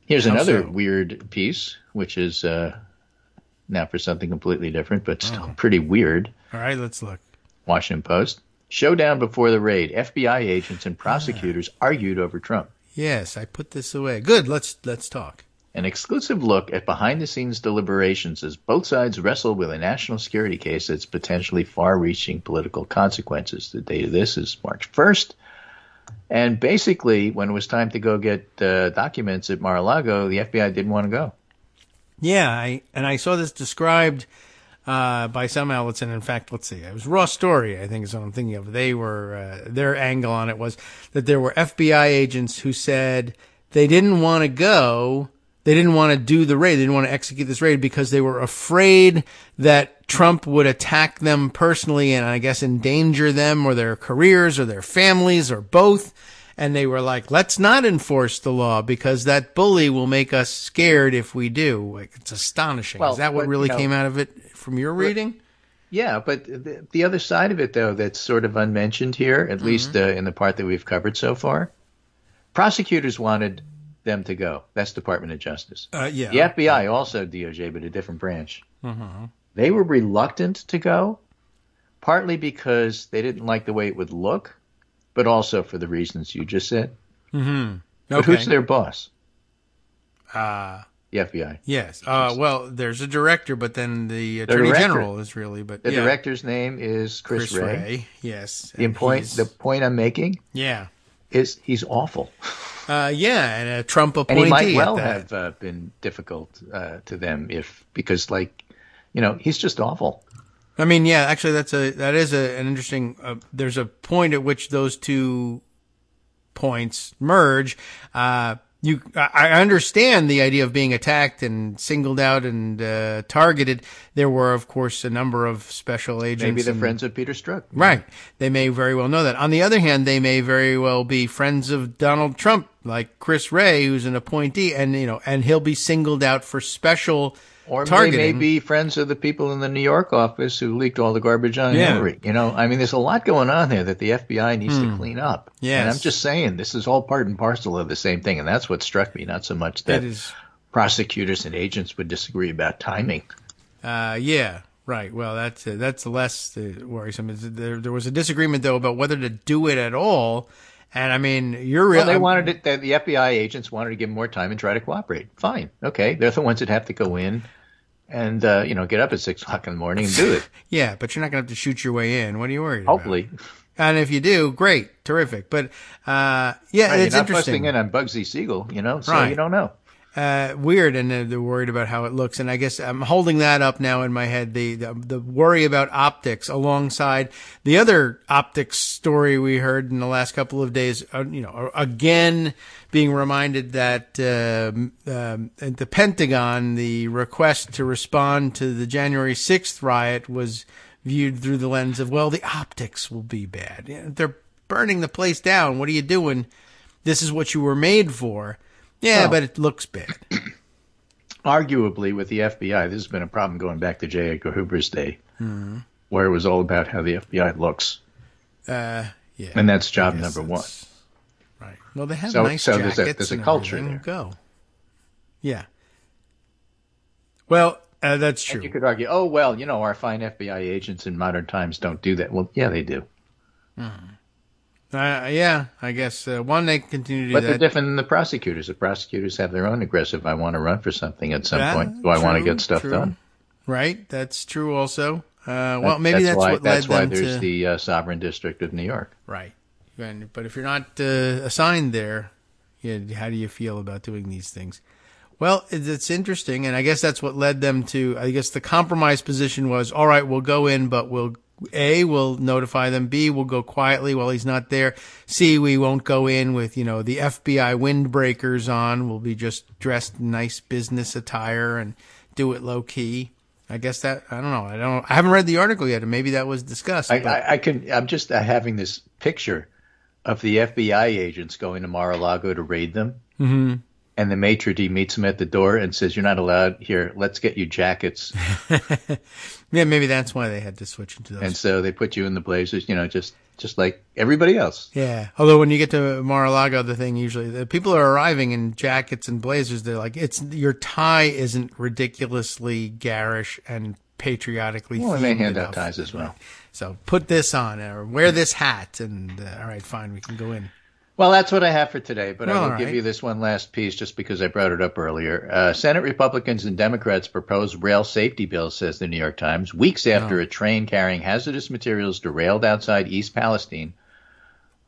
Here's another weird piece, which is now for something completely different, but still pretty weird. All right, let's look. Washington Post. Showdown before the raid. FBI agents and prosecutors argued over Trump. Yes, I put this away. Good. Let's talk. An exclusive look at behind-the-scenes deliberations as both sides wrestle with a national security case that's potentially far-reaching political consequences. The date of this is March 1st. And basically, when it was time to go get documents at Mar-a-Lago, the FBI didn't want to go. Yeah, I saw this described by some outlets, and in fact, let's see, it was Raw Story, I think is what I'm thinking of. They were their angle on it was that there were FBI agents who said they didn't want to go. They didn't want to do the raid. They didn't want to execute this raid because they were afraid that Trump would attack them personally and I guess endanger them or their careers or their families or both. And they were like, let's not enforce the law because that bully will make us scared if we do. Like, it's astonishing. Well, Is that what really came out of it from your reading? Yeah, but the other side of it, though, that's sort of unmentioned here, at least in the part that we've covered so far, prosecutors wanted them to go. That's Department of Justice. Yeah. The FBI, also DOJ, but a different branch. They were reluctant to go, partly because they didn't like the way it would look, but also for the reasons you just said. But who's their boss? The FBI. Yes. Well, there's a director, but then the Attorney General is really. But the director's name is Chris Wray. Yes. The point I'm making. Is he's awful. And a Trump appointee. And he might well have been difficult to them because he's just awful. I mean, yeah, actually, that is an interesting. There's a point at which those two points merge. I understand the idea of being attacked and singled out and targeted. There were, of course, a number of special agents. Maybe the friends of Peter Strzok. Right. They may very well know that. On the other hand, they may very well be friends of Donald Trump, like Chris Wray, who's an appointee, and he'll be singled out for special targeting. They may be friends of the people in the New York office who leaked all the garbage on Hillary. I mean, there's a lot going on there that the FBI needs to clean up. Yes. And I'm just saying, this is all part and parcel of the same thing, and that's what struck me, not so much that prosecutors and agents would disagree about timing. Yeah, right. Well, that's less worrisome. There was a disagreement, though, about whether to do it at all. And I mean, they wanted it. The FBI agents wanted to give them more time and try to cooperate. Fine, okay. They're the ones that have to go in and get up at 6 o'clock in the morning and do it. Yeah, but you're not going to have to shoot your way in. What are you worried about? Hopefully. And if you do, great, terrific. But it's you're not interesting. busting in on Bugsy Siegel, so right. You don't know. Weird, and they're worried about how it looks. And I guess I'm holding that up now in my head, the worry about optics alongside the other optics story we heard in the last couple of days, again being reminded that at the Pentagon, the request to respond to the January 6th riot was viewed through the lens of, well, the optics will be bad. They're burning the place down. What are you doing? This is what you were made for. Yeah, but it looks bad. Arguably, with the FBI, this has been a problem going back to J. Edgar Hoover's day, where it was all about how the FBI looks. Yeah. And that's job number one. Right. Well, they have nice jackets. There's a culture there. Go. Yeah. Well, that's true. And you could argue, our fine FBI agents in modern times don't do that. Well, yeah, they do. Yeah, I guess one, they continue to do but that. They're different than the prosecutors. The prosecutors have their own aggressive, I want to run for something at some point. Do I want to get stuff done? Right, that's true also. Maybe that's what led them to... That's why there's the Sovereign District of New York. Right. But if you're not assigned there, how do you feel about doing these things? Well, it's interesting, and I guess that's what led them to... I guess the compromise position was, all right, we'll go in, but we'll notify them. B, we'll go quietly while he's not there. C, we won't go in with, the FBI windbreakers on. We'll be just dressed in nice business attire and do it low key. I guess I don't know. I haven't read the article yet, and maybe that was discussed. I'm just having this picture of the FBI agents going to Mar-a-Lago to raid them. Mm-hmm. And the maitre d' meets them at the door and says, "You're not allowed here. Let's get you jackets." Yeah, maybe that's why they had to switch into those. And so they put you in the blazers, just like everybody else. Yeah. Although when you get to Mar-a-Lago, the thing usually, the people are arriving in jackets and blazers. They're like, your tie isn't ridiculously garish and patriotically. Well, and they hand out ties as well. So put this on or wear this hat, and all right, fine, we can go in. Well, that's what I have for today, but I will give you this one last piece just because I brought it up earlier. Senate Republicans and Democrats proposed rail safety bill, says the New York Times, weeks after a train carrying hazardous materials derailed outside East Palestine.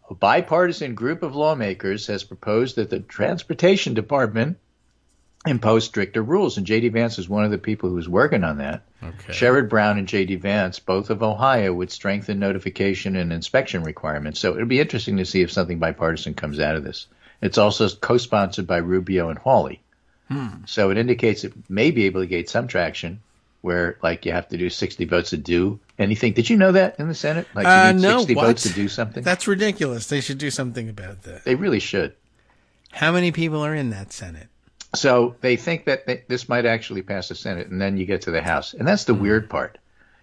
A bipartisan group of lawmakers has proposed that the Transportation Department impose stricter rules, and J.D. Vance is one of the people who was working on that. Okay. Sherrod Brown and J.D. Vance, both of Ohio, would strengthen notification and inspection requirements. So it'll be interesting to see if something bipartisan comes out of this. It's also co-sponsored by Rubio and Hawley. So it indicates it may be able to get some traction where, like, you have to do 60 votes to do anything. Did you know that in the Senate? Like, you need 60 votes to do something? That's ridiculous. They should do something about that. They really should. How many people are in that Senate? So they think that this might actually pass the Senate, and then you get to the House. And that's the weird part.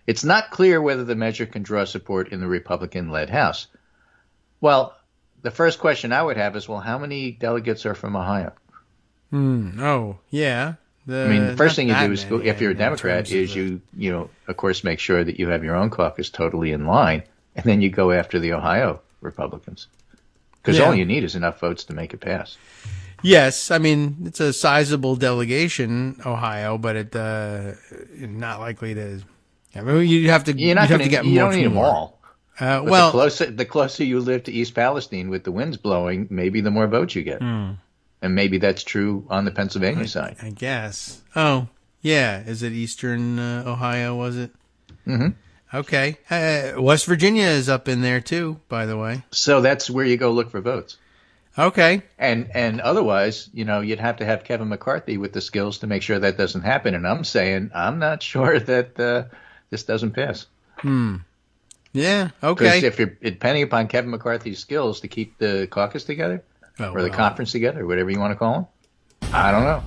It's not clear whether the measure can draw support in the Republican-led House. Well, the first question I would have is, well, how many delegates are from Ohio? Oh, yeah. The first thing you do is, if you're a Democrat, is you of course, make sure that you have your own caucus totally in line, and then you go after the Ohio Republicans. Because all you need is enough votes to make it pass. Yes, it's a sizable delegation, Ohio, but it not likely to. You'd have to. You don't need them all. Well, the closer you live to East Palestine, with the winds blowing, maybe the more votes you get. And maybe that's true on the Pennsylvania side. I guess. Oh, yeah. Is it Eastern Ohio, was it? Mm-hmm. Okay. West Virginia is up in there, too, by the way. So that's where you go look for votes. Okay. And otherwise, you'd have to have Kevin McCarthy with the skills to make sure that doesn't happen. And I'm saying I'm not sure that this doesn't pass. Yeah, okay. Because if you're depending upon Kevin McCarthy's skills to keep the caucus together, or the conference together, whatever you want to call them, I don't know.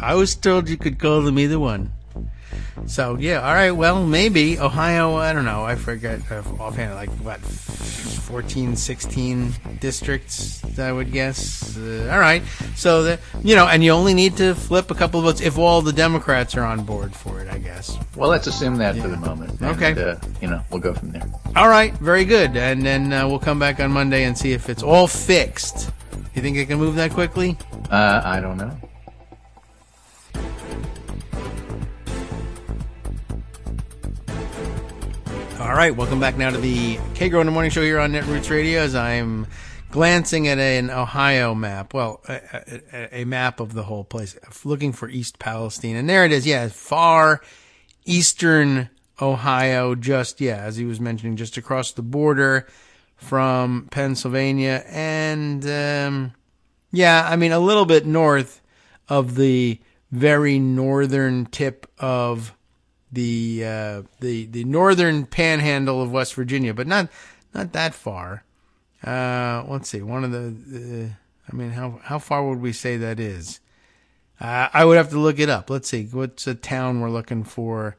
I was told you could call them either one. So, yeah, all right, well, maybe. Ohio, I don't know. I forget offhand, like, 14, 16 districts, I would guess. All right. So, and you only need to flip a couple of votes if all the Democrats are on board for it, I guess. Well, let's assume that for the moment. Okay. And, we'll go from there. All right, very good. And then we'll come back on Monday and see if it's all fixed. You think it can move that quickly? I don't know. All right, welcome back now to the Kagro in the Morning Show here on Netroots Radio as I'm glancing at an Ohio map. Well, a map of the whole place, looking for East Palestine. And there it is, far eastern Ohio, just, as he was mentioning, just across the border from Pennsylvania. And, a little bit north of the very northern tip of the northern panhandle of West Virginia, but not that far. Let's see. One of how far would we say that is? I would have to look it up. Let's see. What's a town we're looking for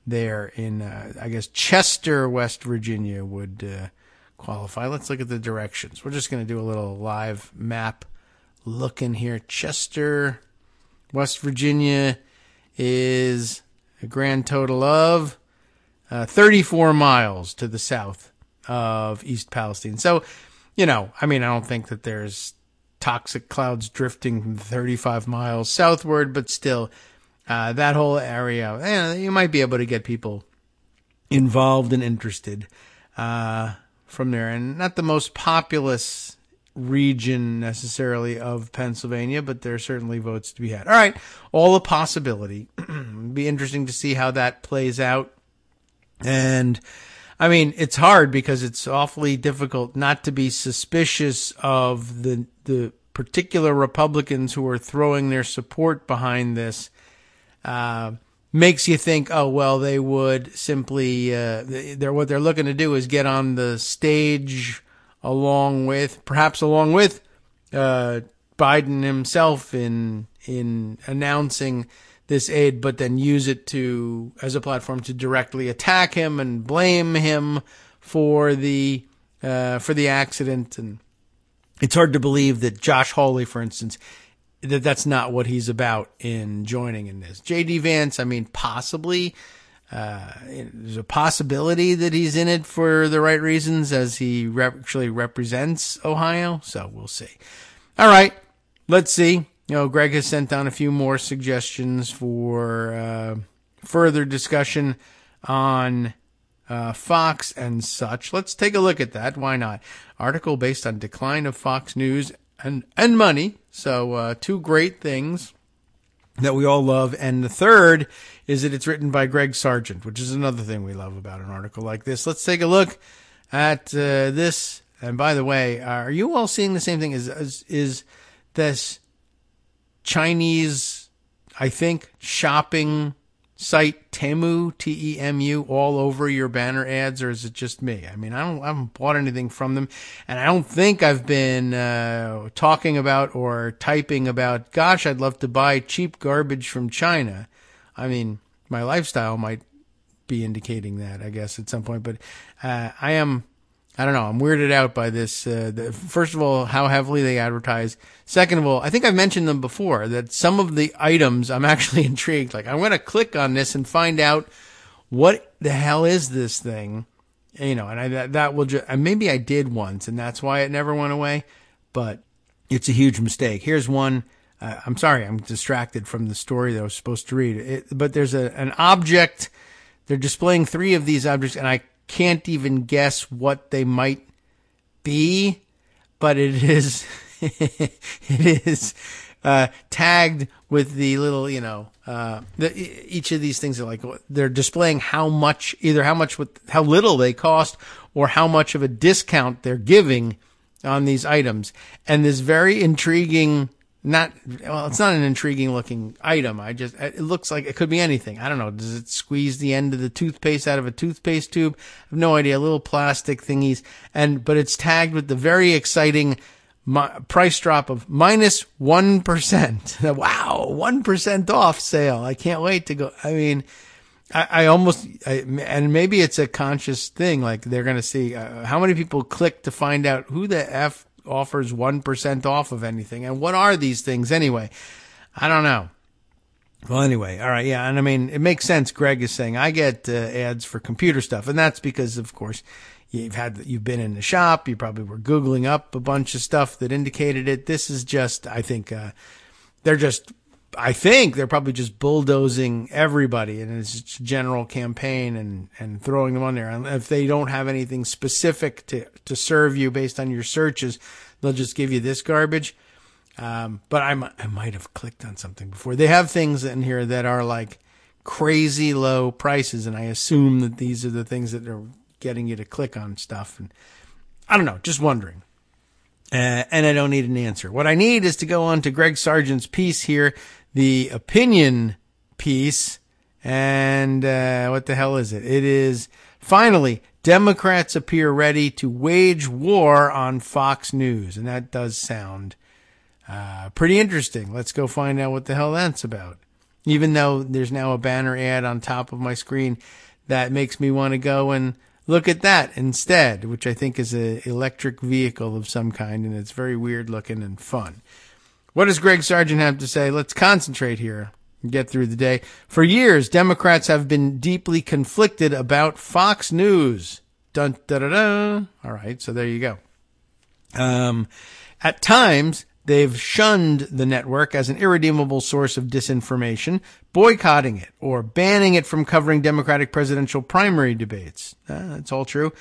there in, I guess Chester, West Virginia would qualify. Let's look at the directions. We're just going to do a little live map looking here. Chester, West Virginia is a grand total of 34 miles to the south of East Palestine. So, I don't think that there's toxic clouds drifting 35 miles southward, but still, that whole area, you might be able to get people involved and interested from there. And not the most populous region necessarily of Pennsylvania, but there are certainly votes to be had. All right, all a possibility. It'd be interesting to see how that plays out. And it's hard because it's awfully difficult not to be suspicious of the particular Republicans who are throwing their support behind this. Makes you think, oh, well, they would simply, what they're looking to do is get on the stage along with Biden himself in announcing this aid, but then use it as a platform to directly attack him and blame him for the accident. And it's hard to believe that Josh Hawley, for instance, that's not what he's about in joining in this. J.D. Vance, possibly. There's a possibility that he's in it for the right reasons as he actually represents Ohio. So we'll see. All right. Let's see. Greg has sent down a few more suggestions for further discussion on Fox and such. Let's take a look at that. Why not? Article based on decline of Fox News and money. So two great things that we all love. And the third is that it's written by Greg Sargent, which is another thing we love about an article like this. Let's take a look at this. And by the way, are you all seeing the same thing? Is this Chinese, I think, shopping site Temu, Temu, all over your banner ads, or is it just me? I mean, I haven't bought anything from them, and I don't think I've been talking about or typing about, gosh, I'd love to buy cheap garbage from China. I mean, my lifestyle might be indicating that, I guess, at some point, but I don't know. I'm weirded out by this. First of all, how heavily they advertise. Second of all, I think I've mentioned them before, that some of the items I'm actually intrigued. Like, I'm going to click on this and find out what the hell is this thing. You know, and that will just, and maybe I did once and that's why it never went away, but it's a huge mistake. Here's one. I'm sorry, I'm distracted from the story that I was supposed to read. But there's an object. They're displaying 3 of these objects, and I can't even guess what they might be, but it is tagged with the little, each of these things are like, they're displaying how little they cost or how much of a discount they're giving on these items. And this very intriguing, it's not an intriguing looking item. It looks like it could be anything. I don't know. Does it squeeze the end of the toothpaste out of a toothpaste tube? I have no idea. Little plastic thingies. But it's tagged with the very exciting price drop of minus 1%. Wow. 1% off sale. I can't wait to go. I mean, and maybe it's a conscious thing. Like, they're going to see how many people click to find out who the F offers 1% off of anything. And what are these things anyway? I don't know. Well, anyway. All right. Yeah. And I mean, it makes sense. Greg is saying I get ads for computer stuff. And that's because, of course, you've been in the shop. You probably were Googling up a bunch of stuff that indicated it. This is just, I think they're probably just bulldozing everybody, and it's just a general campaign and throwing them on there. And if they don't have anything specific to serve you based on your searches, they'll just give you this garbage. But I might have clicked on something before. They have things in here that are like crazy low prices, and I assume that these are the things that are getting you to click on stuff. And I don't know, just wondering. And I don't need an answer. What I need is to go on to Greg Sargent's piece here, the opinion piece. And what the hell is it? It is, finally, Democrats appear ready to wage war on Fox News. And that does sound pretty interesting. Let's go find out what the hell that's about. Even though there's now a banner ad on top of my screen that makes me want to go and look at that instead, which I think is an electric vehicle of some kind, and it's very weird looking and fun. What does Greg Sargent have to say? Let's concentrate here and get through the day. For years, Democrats have been deeply conflicted about Fox News. Dun, da, da, da. All right, so there you go. At times, they've shunned the network as an irredeemable source of disinformation, boycotting it or banning it from covering Democratic presidential primary debates. That's all true.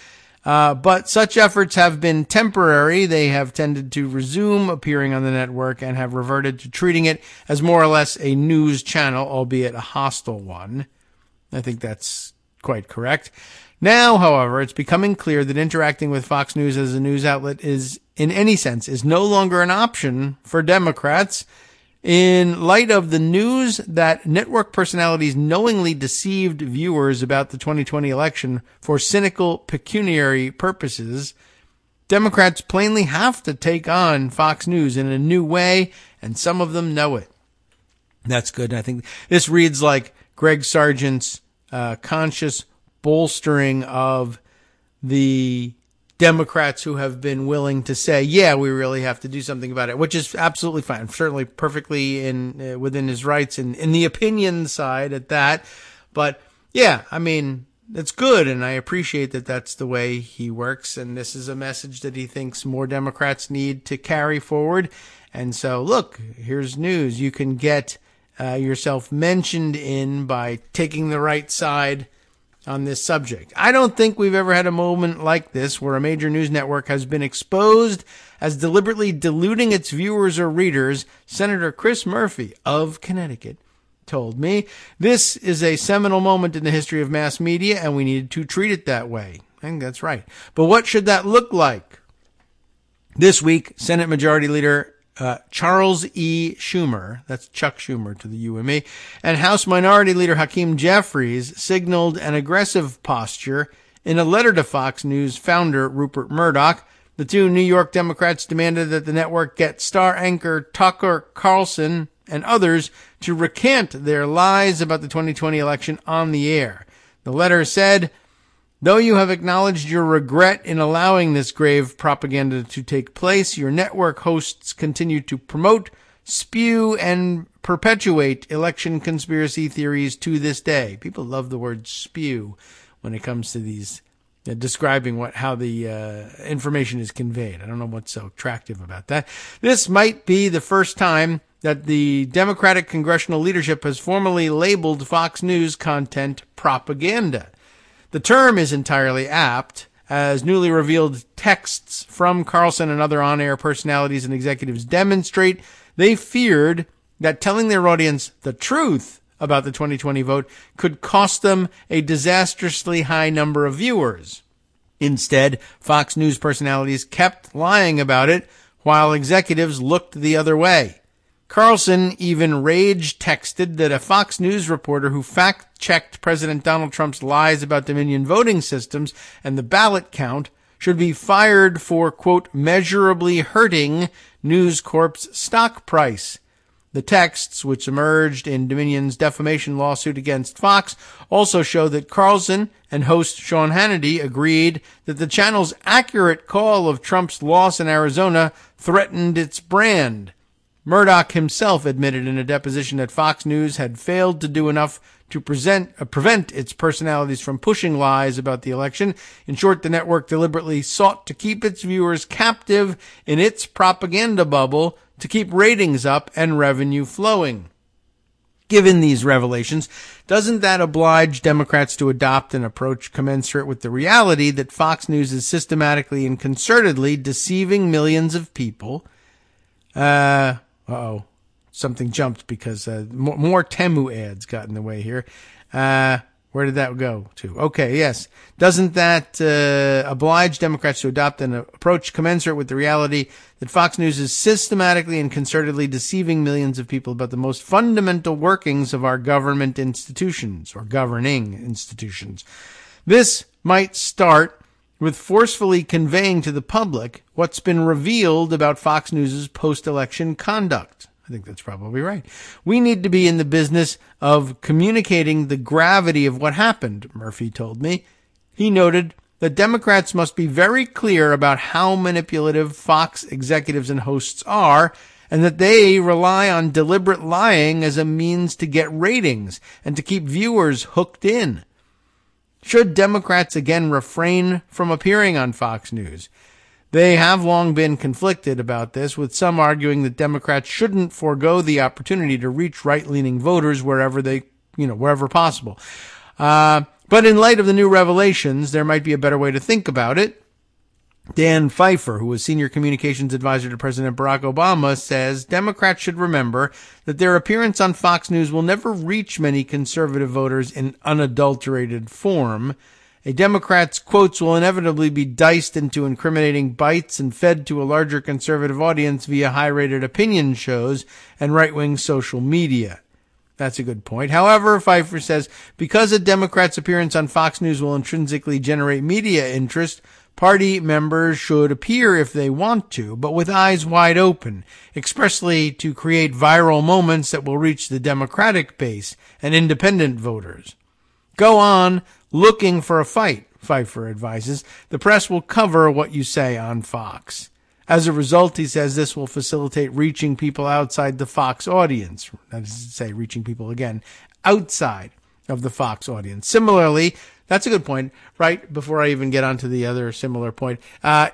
But such efforts have been temporary. They have tended to resume appearing on the network and have reverted to treating it as more or less a news channel, albeit a hostile one. I think that's quite correct. Now, however, it's becoming clear that interacting with Fox News as a news outlet is, in any sense, is no longer an option for Democrats. In light of the news that network personalities knowingly deceived viewers about the 2020 election for cynical pecuniary purposes, Democrats plainly have to take on Fox News in a new way, and some of them know it. That's good. I think this reads like Greg Sargent's conscious bolstering of the Democrats who have been willing to say, yeah, we really have to do something about it, which is absolutely fine. Certainly perfectly within his rights in the opinion side at that. But yeah, I mean, it's good. And I appreciate that that's the way he works. And this is a message that he thinks more Democrats need to carry forward. And so look, here's news. You can get yourself mentioned in by taking the right side on this subject. I don't think we've ever had a moment like this where a major news network has been exposed as deliberately deluding its viewers or readers, Senator Chris Murphy of Connecticut told me. This is a seminal moment in the history of mass media, and we needed to treat it that way. I think that's right. But what should that look like? This week, Senate Majority Leader Charles E. Schumer, that's Chuck Schumer to the UME, and House Minority Leader Hakeem Jeffries signaled an aggressive posture in a letter to Fox News founder Rupert Murdoch. The two New York Democrats demanded that the network get star anchor Tucker Carlson and others to recant their lies about the 2020 election on the air. The letter said, "Though you have acknowledged your regret in allowing this grave propaganda to take place, your network hosts continue to promote, spew, and perpetuate election conspiracy theories to this day." People love the word spew when it comes to these describing how the information is conveyed. I don't know what's so attractive about that. This might be the first time that the Democratic congressional leadership has formally labeled Fox News content propaganda. The term is entirely apt, as newly revealed texts from Carlson and other on-air personalities and executives demonstrate they feared that telling their audience the truth about the 2020 vote could cost them a disastrously high number of viewers. Instead, Fox News personalities kept lying about it while executives looked the other way. Carlson even rage texted that a Fox News reporter who fact-checked President Donald Trump's lies about Dominion voting systems and the ballot count should be fired for, quote, measurably hurting News Corp's stock price. The texts, which emerged in Dominion's defamation lawsuit against Fox, also show that Carlson and host Sean Hannity agreed that the channel's accurate call of Trump's loss in Arizona threatened its brand. Murdoch himself admitted in a deposition that Fox News had failed to do enough to prevent its personalities from pushing lies about the election. In short, the network deliberately sought to keep its viewers captive in its propaganda bubble to keep ratings up and revenue flowing. Given these revelations, doesn't that oblige Democrats to adopt an approach commensurate with the reality that Fox News is systematically and concertedly deceiving millions of people? Something jumped because more Temu ads got in the way here. Where did that go to? Okay, yes. Doesn't that oblige Democrats to adopt an approach commensurate with the reality that Fox News is systematically and concertedly deceiving millions of people about the most fundamental workings of our government institutions or governing institutions? This might start with forcefully conveying to the public what's been revealed about Fox News' post-election conduct. I think that's probably right. We need to be in the business of communicating the gravity of what happened, Murphy told me. He noted that Democrats must be very clear about how manipulative Fox executives and hosts are, and that they rely on deliberate lying as a means to get ratings and to keep viewers hooked in. Should Democrats again refrain from appearing on Fox News? They have long been conflicted about this, with some arguing that Democrats shouldn't forego the opportunity to reach right-leaning voters wherever possible. But in light of the new revelations, there might be a better way to think about it. Dan Pfeiffer, who was senior communications advisor to President Barack Obama, says Democrats should remember that their appearance on Fox News will never reach many conservative voters in unadulterated form. A Democrat's quotes will inevitably be diced into incriminating bites and fed to a larger conservative audience via high-rated opinion shows and right-wing social media. That's a good point. However, Pfeiffer says, because a Democrat's appearance on Fox News will intrinsically generate media interest, party members should appear if they want to, but with eyes wide open, expressly to create viral moments that will reach the Democratic base and independent voters. Go on looking for a fight, Pfeiffer advises. The press will cover what you say on Fox. As a result, he says this will facilitate reaching people outside the Fox audience. That is to say, reaching people, again, outside of the Fox audience. Similarly, that's a good point. Right before I even get onto the other similar point,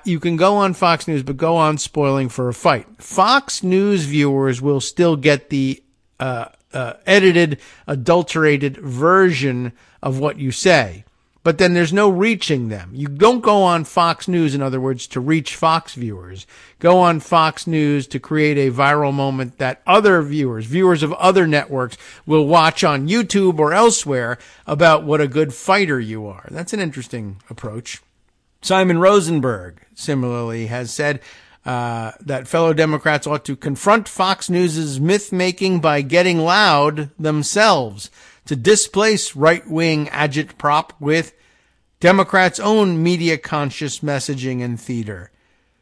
you can go on Fox News, but go on spoiling for a fight. Fox News viewers will still get the edited, adulterated version of what you say. But then there's no reaching them. You don't go on Fox News, in other words, to reach Fox viewers. Go on Fox News to create a viral moment that other viewers of other networks, will watch on YouTube or elsewhere about what a good fighter you are. That's an interesting approach. Simon Rosenberg, similarly, has said, that fellow Democrats ought to confront Fox News' myth-making by getting loud themselves to displace right-wing agitprop with Democrats' own media-conscious messaging and theater.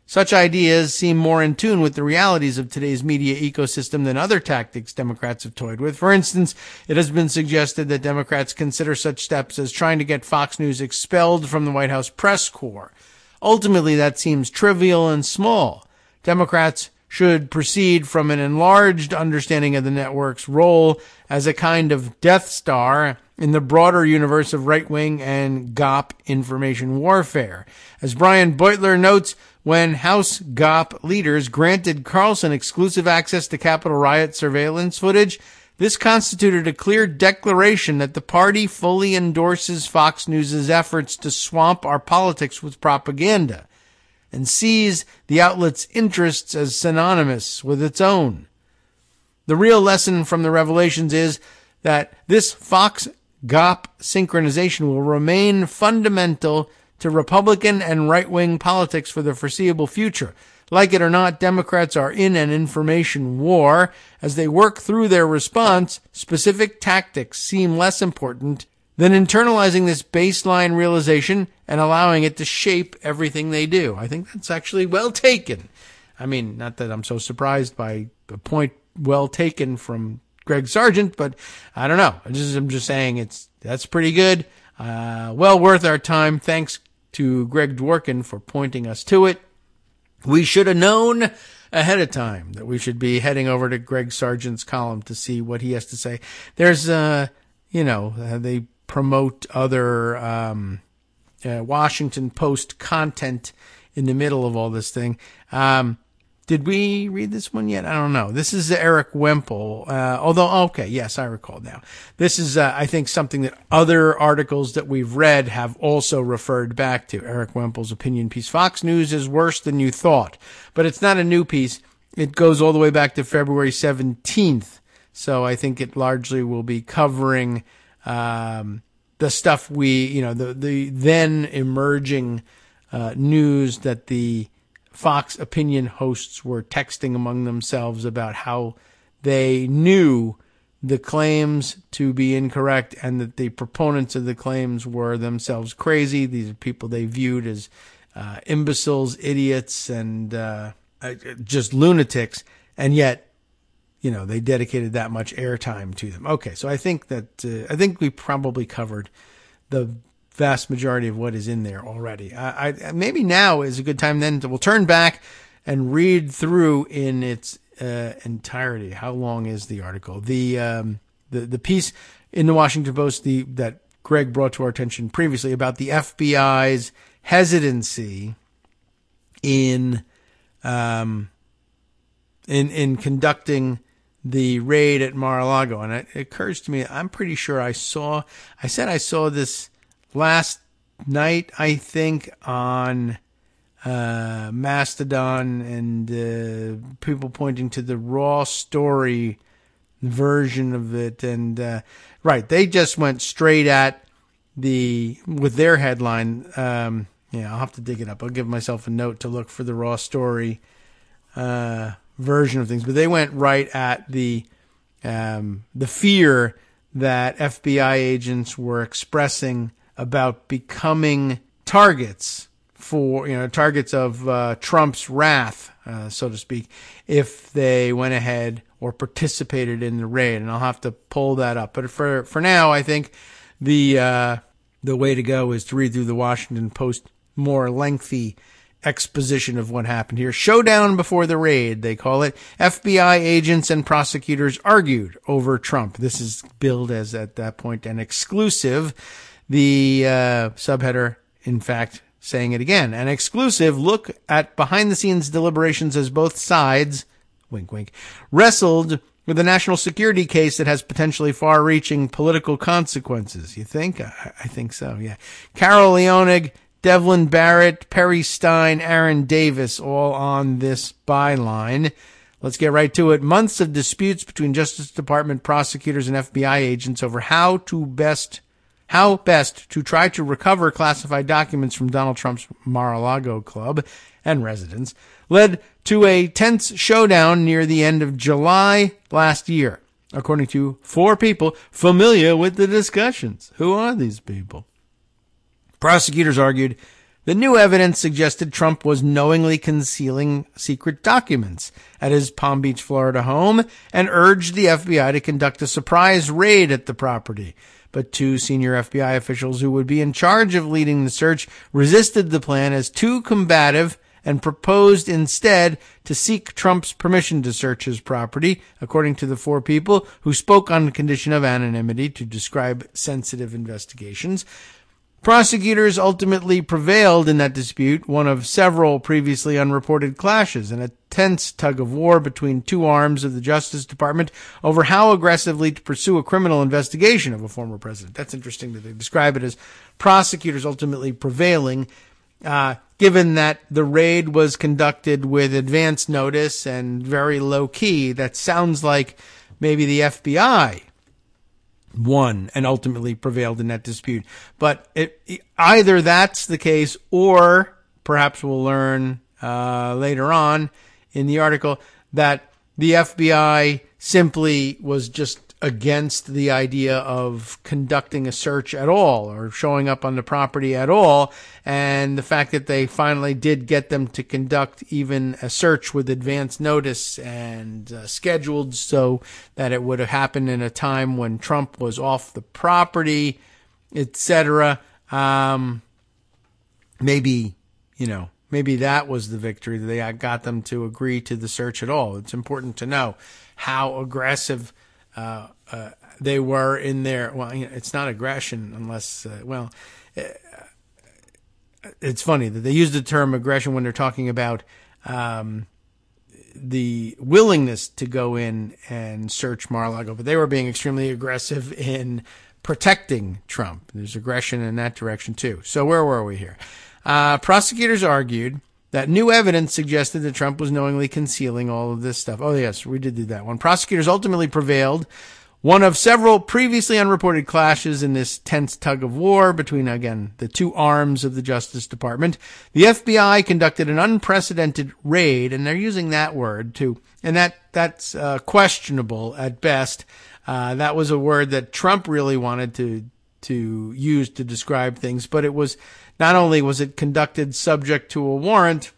Such ideas seem more in tune with the realities of today's media ecosystem than other tactics Democrats have toyed with. For instance, it has been suggested that Democrats consider such steps as trying to get Fox News expelled from the White House press corps. Ultimately, that seems trivial and small. Democrats should proceed from an enlarged understanding of the network's role as a kind of Death Star in the broader universe of right-wing and GOP information warfare. As Brian Beutler notes, when House GOP leaders granted Carlson exclusive access to Capitol riot surveillance footage, this constituted a clear declaration that the party fully endorses Fox News' efforts to swamp our politics with propaganda and sees the outlet's interests as synonymous with its own. The real lesson from the revelations is that this Fox GOP synchronization will remain fundamental to Republican and right-wing politics for the foreseeable future. Like it or not, Democrats are in an information war. As they work through their response, specific tactics seem less important than internalizing this baseline realization and allowing it to shape everything they do. I think that's actually well taken. I mean, not that I'm so surprised by a point well taken from Greg Sargent, but I don't know. I'm just saying that's pretty good. Well worth our time. Thanks to Greg Dworkin for pointing us to it. We should have known ahead of time that we should be heading over to Greg Sargent's column to see what he has to say. There's, they promote other Washington Post content in the middle of all this thing. Did we read this one yet? I don't know. This is Eric Wemple. Okay, yes, I recall now. This is, I think, something that other articles that we've read have also referred back to. Eric Wemple's opinion piece. Fox News is worse than you thought. But it's not a new piece. It goes all the way back to February 17th. So I think it largely will be covering the stuff the then emerging news that the Fox opinion hosts were texting among themselves about how they knew the claims to be incorrect and that the proponents of the claims were themselves crazy. These are people they viewed as imbeciles, idiots, and just lunatics, and yet, they dedicated that much airtime to them. Okay, so I think we probably covered the vast majority of what is in there already. Maybe now is a good time then we'll turn back and read through in its entirety. How long is the article? The piece in the Washington Post that Greg brought to our attention previously about the FBI's hesitancy in conducting the raid at Mar-a-Lago, and it occurs to me I'm pretty sure I saw this last night, I think, on Mastodon, and people pointing to the Raw Story version of it. And right, they just went straight at with their headline. I'll have to dig it up. I'll give myself a note to look for the Raw Story version of things. But they went right at the fear that FBI agents were expressing about becoming targets of Trump's wrath, so to speak, if they went ahead or participated in the raid. And I'll have to pull that up. But for now, I think the way to go is to read through the Washington Post more lengthy exposition of what happened here. Showdown before the raid, they call it. FBI agents and prosecutors argued over Trump. This is billed as, at that point, an exclusive. The subheader, in fact, saying it again. An exclusive look at behind-the-scenes deliberations as both sides, wink, wink, wrestled with a national security case that has potentially far-reaching political consequences. You think? I think so, yeah. Carol Leonig, Devlin Barrett, Perry Stein, Aaron Davis, all on this byline. Let's get right to it. Months of disputes between Justice Department prosecutors and FBI agents over how to best how best to try to recover classified documents from Donald Trump's Mar-a-Lago club and residence led to a tense showdown near the end of July last year, according to 4 people familiar with the discussions. Who are these people? Prosecutors argued the new evidence suggested Trump was knowingly concealing secret documents at his Palm Beach, Florida home and urged the FBI to conduct a surprise raid at the property. But 2 senior FBI officials who would be in charge of leading the search resisted the plan as too combative and proposed instead to seek Trump's permission to search his property, according to the 4 people who spoke on the condition of anonymity to describe sensitive investigations. Prosecutors ultimately prevailed in that dispute, one of several previously unreported clashes, and a tense tug-of-war between 2 arms of the Justice Department over how aggressively to pursue a criminal investigation of a former president. That's interesting that they describe it as prosecutors ultimately prevailing, given that the raid was conducted with advance notice and very low-key. That sounds like maybe the FBI won and ultimately prevailed in that dispute. But either that's the case, or perhaps we'll learn later on in the article that the FBI simply was just against the idea of conducting a search at all or showing up on the property at all. And the fact that they finally did get them to conduct even a search with advance notice and scheduled so that it would have happened in a time when Trump was off the property, etc. Maybe that was the victory. They got them to agree to the search at all. It's important to know how aggressive they were in their, it's not aggression unless, it's funny that they use the term aggression when they're talking about the willingness to go in and search Mar-a-Lago, but they were being extremely aggressive in protecting Trump. There's aggression in that direction too. So where were we here? Prosecutors argued that new evidence suggested that Trump was knowingly concealing all of this stuff. Oh, yes, we did do that one. Prosecutors ultimately prevailed. One of several previously unreported clashes in this tense tug-of-war between, again, the 2 arms of the Justice Department. The FBI conducted an unprecedented raid, and they're using that word, too, and that's questionable at best. That was a word that Trump really wanted to use to describe things, but it was not only was it conducted subject to a warrant,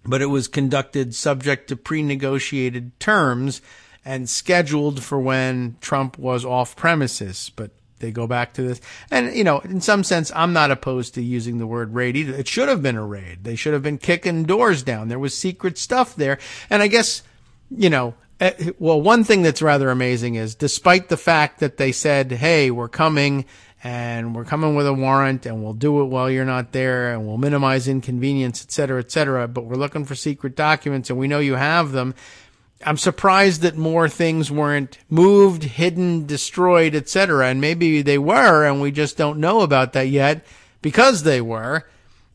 but it was conducted subject to pre-negotiated terms and scheduled for when Trump was off premises. But they go back to this. And, in some sense, I'm not opposed to using the word raid either. It should have been a raid. They should have been kicking doors down. There was secret stuff there. And I guess, one thing that's rather amazing is despite the fact that they said, hey, we're coming and we're coming with a warrant and we'll do it while you're not there and we'll minimize inconvenience, et cetera, but we're looking for secret documents and we know you have them. I'm surprised that more things weren't moved, hidden, destroyed, et cetera. And maybe they were and we just don't know about that yet because they were.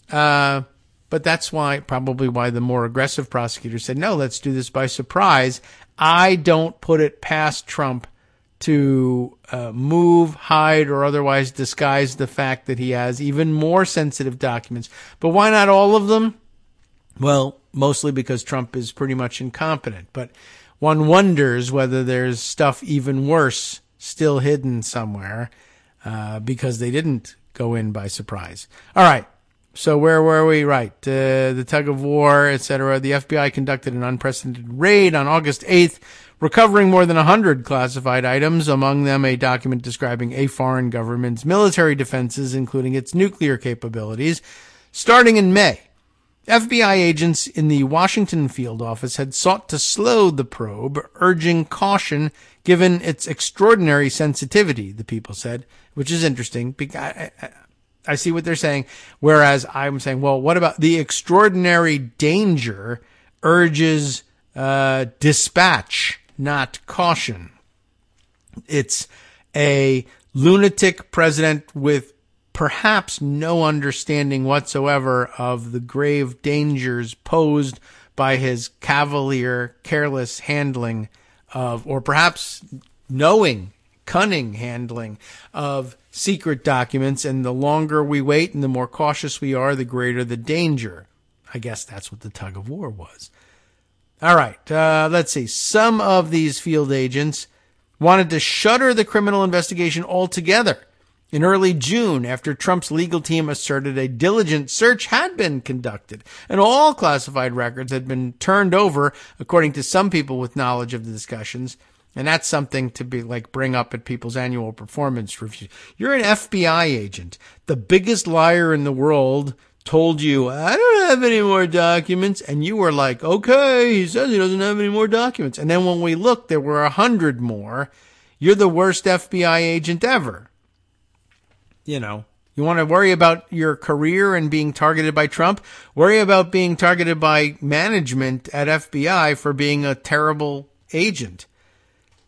But that's probably why the more aggressive prosecutors said, no, let's do this by surprise. I don't put it past Trump to move, hide, or otherwise disguise the fact that he has even more sensitive documents. But why not all of them? Well, mostly because Trump is pretty much incompetent. But one wonders whether there's stuff even worse still hidden somewhere because they didn't go in by surprise. All right. So where were we? Right. The tug of war, et cetera. The FBI conducted an unprecedented raid on August 8th, recovering more than 100 classified items, among them a document describing a foreign government's military defenses, including its nuclear capabilities. Starting in May, FBI agents in the Washington field office had sought to slow the probe, urging caution given its extraordinary sensitivity, the people said, which is interesting. I see what they're saying, whereas I'm saying, well, what about the extraordinary danger urges dispatch, not caution. It's a lunatic president with perhaps no understanding whatsoever of the grave dangers posed by his cavalier, careless handling of, or perhaps knowing, cunning handling of secret documents, and the longer we wait and the more cautious we are, the greater the danger. I guess that's what the tug of war was. All right, let's see. Some of these field agents wanted to shutter the criminal investigation altogether. In early June, after Trump's legal team asserted a diligent search had been conducted and all classified records had been turned over, according to some people with knowledge of the discussions. And that's something to be bring up at people's annual performance review. You're an FBI agent. The biggest liar in the world told you, I don't have any more documents. And you were like, okay, he says he doesn't have any more documents. And then when we looked, there were 100 more. You're the worst FBI agent ever. You know, you want to worry about your career and being targeted by Trump? Worry about being targeted by management at FBI for being a terrible agent.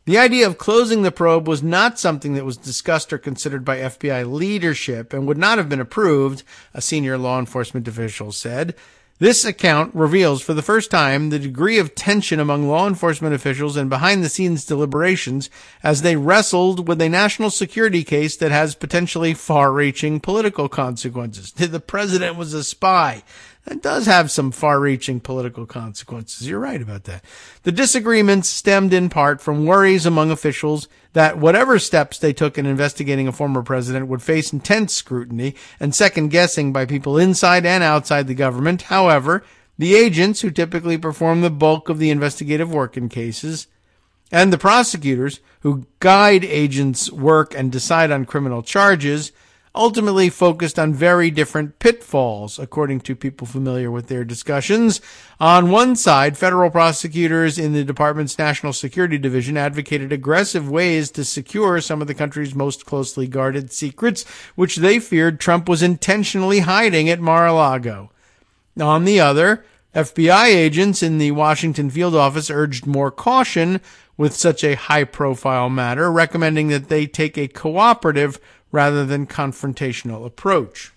The idea of closing the probe was not something that was discussed or considered by FBI leadership and would not have been approved, a senior law enforcement official said. This account reveals for the first time the degree of tension among law enforcement officials and behind-the-scenes deliberations as they wrestled with a national security case that has potentially far-reaching political consequences. The president was a spy. That does have some far-reaching political consequences. You're right about that. The disagreements stemmed in part from worries among officials that whatever steps they took in investigating a former president would face intense scrutiny and second-guessing by people inside and outside the government. However, the agents who typically perform the bulk of the investigative work in cases and the prosecutors who guide agents' work and decide on criminal charges ultimately focused on very different pitfalls, according to people familiar with their discussions. On one side, federal prosecutors in the department's National Security Division advocated aggressive ways to secure some of the country's most closely guarded secrets, which they feared Trump was intentionally hiding at Mar-a-Lago. On the other, FBI agents in the Washington field office urged more caution with such a high-profile matter, recommending that they take a cooperative rather than confrontational approach.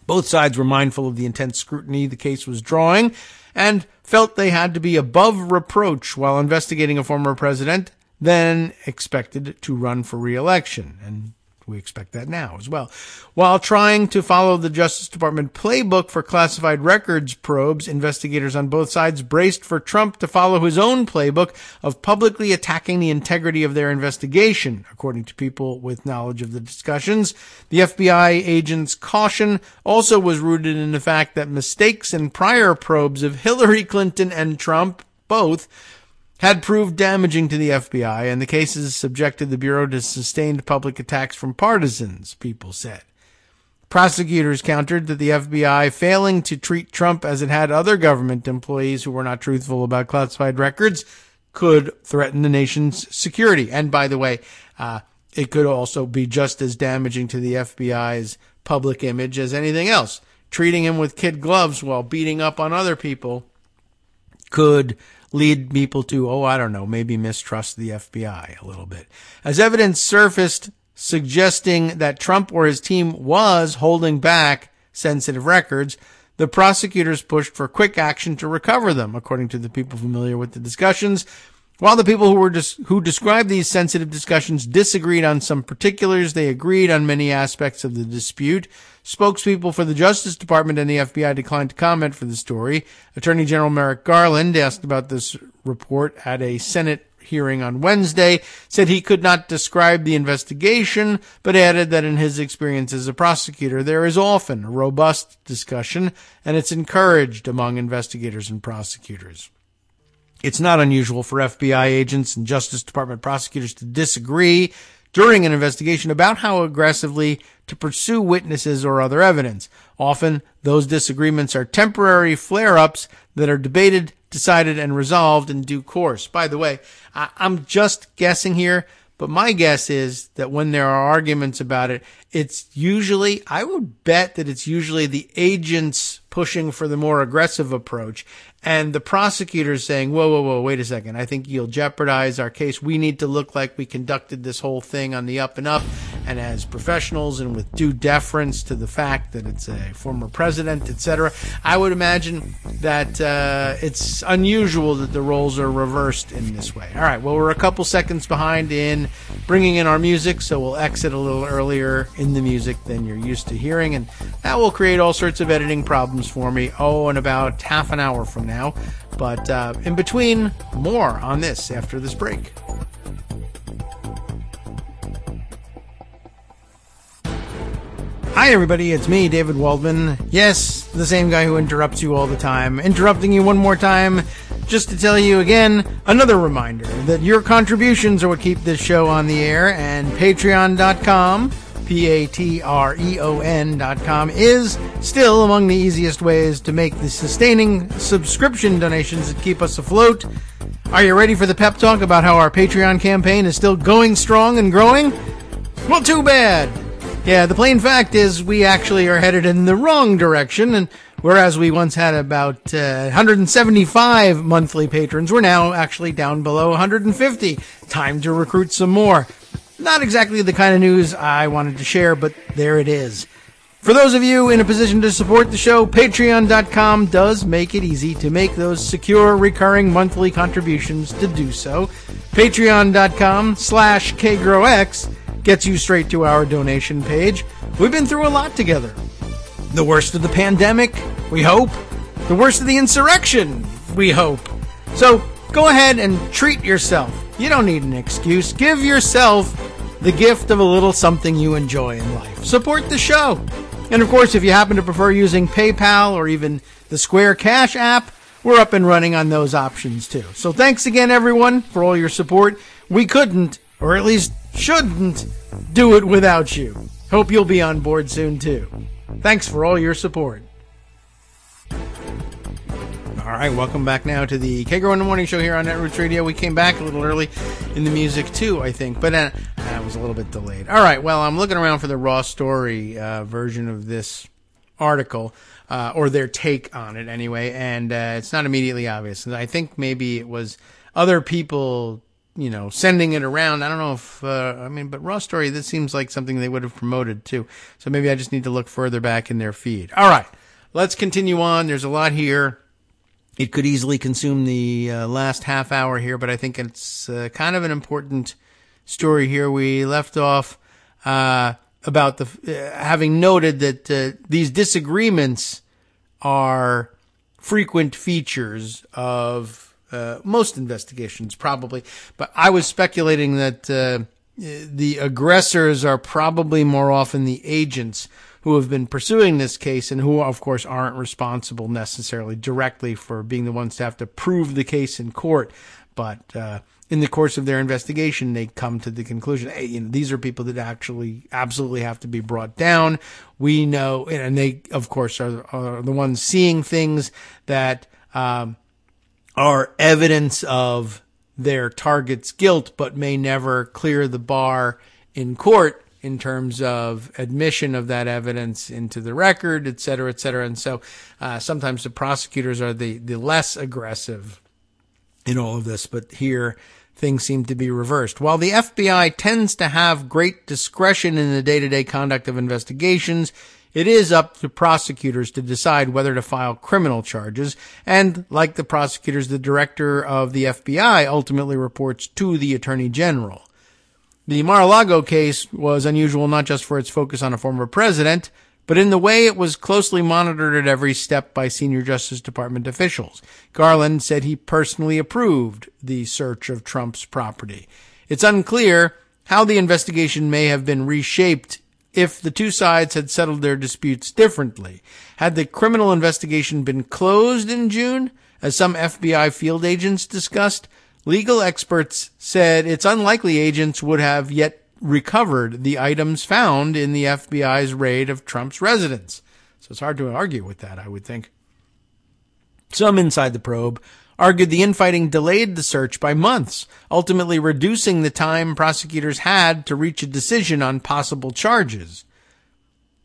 Both sides were mindful of the intense scrutiny the case was drawing and felt they had to be above reproach while investigating a former president, then expected to run for re-election. And we expect that now as well. While trying to follow the Justice Department playbook for classified records probes, investigators on both sides braced for Trump to follow his own playbook of publicly attacking the integrity of their investigation, according to people with knowledge of the discussions. The FBI agent's caution also was rooted in the fact that mistakes in prior probes of Hillary Clinton and Trump, both, had proved damaging to the FBI, and the cases subjected the Bureau to sustained public attacks from partisans, people said. Prosecutors countered that the FBI, failing to treat Trump as it had other government employees who were not truthful about classified records, could threaten the nation's security. And by the way, it could also be just as damaging to the FBI's public image as anything else. Treating him with kid gloves while beating up on other people could lead people to, maybe mistrust the FBI a little bit. As evidence surfaced suggesting that Trump or his team was holding back sensitive records, the prosecutors pushed for quick action to recover them, according to the people familiar with the discussions. While the people who described these sensitive discussions disagreed on some particulars, they agreed on many aspects of the dispute. Spokespeople for the Justice Department and the FBI declined to comment for the story. Attorney General Merrick Garland, asked about this report at a Senate hearing on Wednesday, said he could not describe the investigation, but added that in his experience as a prosecutor, there is often a robust discussion, and it's encouraged among investigators and prosecutors. It's not unusual for FBI agents and Justice Department prosecutors to disagree during an investigation about how aggressively to pursue witnesses or other evidence. Often, those disagreements are temporary flare-ups that are debated, decided, and resolved in due course. By the way, I'm just guessing here, but my guess is that when there are arguments about it, it's usually, I would bet that it's usually the agents pushing for the more aggressive approach and the prosecutors saying, whoa, wait a second. I think you'll jeopardize our case. We need to look like we conducted this whole thing on the up and up. and as professionals and with due deference to the fact that it's a former president, etc., I would imagine that it's unusual that the roles are reversed in this way. All right, well, we're a couple seconds behind in bringing in our music, so we'll exit a little earlier in the music than you're used to hearing, and that will create all sorts of editing problems for me, in about half an hour from now. But in between, more on this after this break. Hi, everybody. It's me, David Waldman. Yes, the same guy who interrupts you all the time. Interrupting you one more time just to tell you again, another reminder that your contributions are what keep this show on the air, and Patreon.com, Patreon.com, is still among the easiest ways to make the sustaining subscription donations that keep us afloat. Are you ready for the pep talk about how our Patreon campaign is still going strong and growing? Well, too bad. Yeah, the plain fact is we actually are headed in the wrong direction, and whereas we once had about 175 monthly patrons, we're now actually down below 150. Time to recruit some more. Not exactly the kind of news I wanted to share, but there it is. For those of you in a position to support the show, Patreon.com does make it easy to make those secure, recurring monthly contributions to do so. Patreon.com/KagroX gets you straight to our donation page. We've been through a lot together. The worst of the pandemic, we hope. The worst of the insurrection, we hope. So go ahead and treat yourself. You don't need an excuse. Give yourself the gift of a little something you enjoy in life. Support the show. And of course, if you happen to prefer using PayPal or even the Square Cash app, we're up and running on those options too. So thanks again, everyone, for all your support. We couldn't, or at least shouldn't, do it without you. Hope you'll be on board soon too. Thanks for all your support. All right, welcome back now to the Kagro in the Morning Show here on Netroots Radio. We came back a little early in the music too, I think, but I was a little bit delayed. All right, well, I'm looking around for the raw story version of this article, or their take on it anyway, and it's not immediately obvious. I think maybe it was other people, sending it around. I don't know if, but raw story, this seems like something they would have promoted too. So maybe I just need to look further back in their feed. All right, let's continue on. There's a lot here. It could easily consume the last half hour here, but I think it's kind of an important story here. We left off about having noted that these disagreements are frequent features of most investigations, probably. But I was speculating that the aggressors are probably more often the agents who have been pursuing this case and who, of course, aren't responsible necessarily directly for being the ones to have to prove the case in court. But in the course of their investigation, they come to the conclusion, hey, these are people that actually absolutely have to be brought down. We know, and they, of course, are the ones seeing things that are evidence of their target's guilt, but may never clear the bar in court in terms of admission of that evidence into the record, et cetera, et cetera. And so sometimes the prosecutors are the less aggressive in all of this, but here things seem to be reversed. While the FBI tends to have great discretion in the day-to-day conduct of investigations, it is up to prosecutors to decide whether to file criminal charges, and like the prosecutors, the director of the FBI ultimately reports to the Attorney General. The Mar-a-Lago case was unusual not just for its focus on a former president, but in the way it was closely monitored at every step by senior Justice Department officials. Garland said he personally approved the search of Trump's property. It's unclear how the investigation may have been reshaped if the two sides had settled their disputes differently. Had the criminal investigation been closed in June, as some FBI field agents discussed, legal experts said it's unlikely agents would have yet recovered the items found in the FBI's raid of Trump's residence. So it's hard to argue with that, I would think. Some inside the probe argued the infighting delayed the search by months, ultimately reducing the time prosecutors had to reach a decision on possible charges.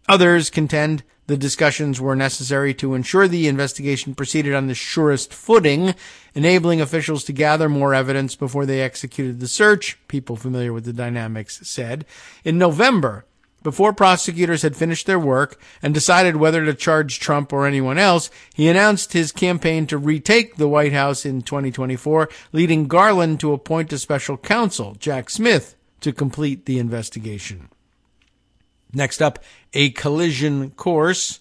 Others contend the discussions were necessary to ensure the investigation proceeded on the surest footing, enabling officials to gather more evidence before they executed the search, people familiar with the dynamics said. In November, before prosecutors had finished their work and decided whether to charge Trump or anyone else, he announced his campaign to retake the White House in 2024, leading Garland to appoint a special counsel, Jack Smith, to complete the investigation. Next up, a collision course.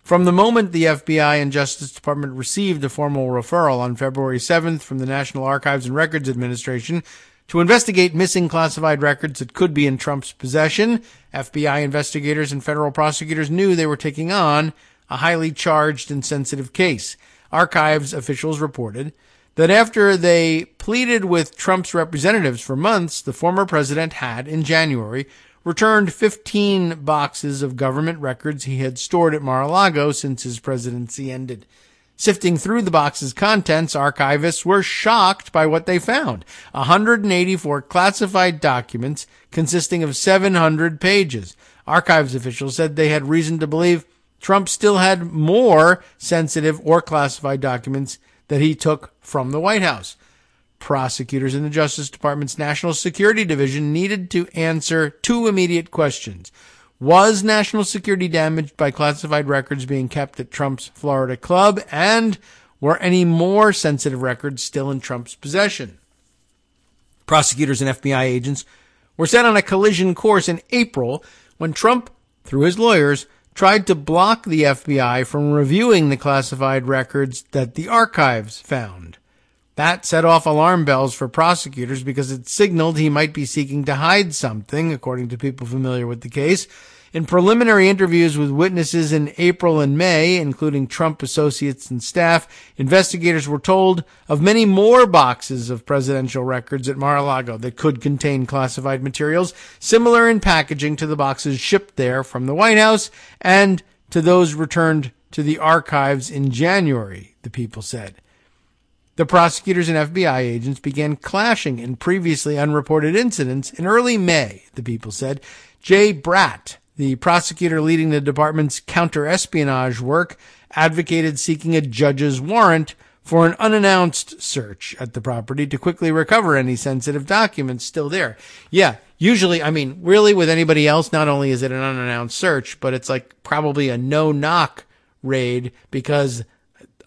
From the moment the FBI and Justice Department received a formal referral on February 7th from the National Archives and Records Administration to investigate missing classified records that could be in Trump's possession, FBI investigators and federal prosecutors knew they were taking on a highly charged and sensitive case. Archives officials reported that after they pleaded with Trump's representatives for months, the former president had, in January, returned 15 boxes of government records he had stored at Mar-a-Lago since his presidency ended. Sifting through the box's contents, archivists were shocked by what they found. 184 classified documents consisting of 700 pages. Archives officials said they had reason to believe Trump still had more sensitive or classified documents that he took from the White House. Prosecutors in the Justice Department's National Security Division needed to answer two immediate questions. Was national security damaged by classified records being kept at Trump's Florida club? And were any more sensitive records still in Trump's possession? Prosecutors and FBI agents were set on a collision course in April when Trump, through his lawyers, tried to block the FBI from reviewing the classified records that the archives found. That set off alarm bells for prosecutors because it signaled he might be seeking to hide something, according to people familiar with the case. In preliminary interviews with witnesses in April and May, including Trump associates and staff, investigators were told of many more boxes of presidential records at Mar-a-Lago that could contain classified materials, similar in packaging to the boxes shipped there from the White House and to those returned to the archives in January, the people said. The prosecutors and FBI agents began clashing in previously unreported incidents in early May, the people said. Jay Bratt, the prosecutor leading the department's counter-espionage work, advocated seeking a judge's warrant for an unannounced search at the property to quickly recover any sensitive documents still there. Yeah, usually, really with anybody else, not only is it an unannounced search, but it's like probably a no-knock raid because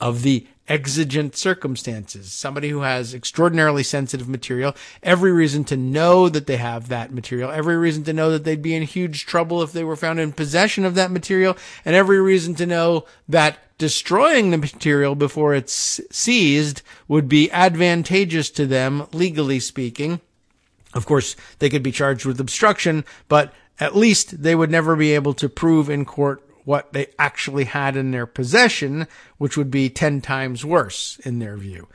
of the exigent circumstances. Somebody who has extraordinarily sensitive material, every reason to know that they have that material, every reason to know that they'd be in huge trouble if they were found in possession of that material, and every reason to know that destroying the material before it's seized would be advantageous to them, legally speaking. Of course, they could be charged with obstruction, but at least they would never be able to prove in court what they actually had in their possession, which would be 10 times worse in their view.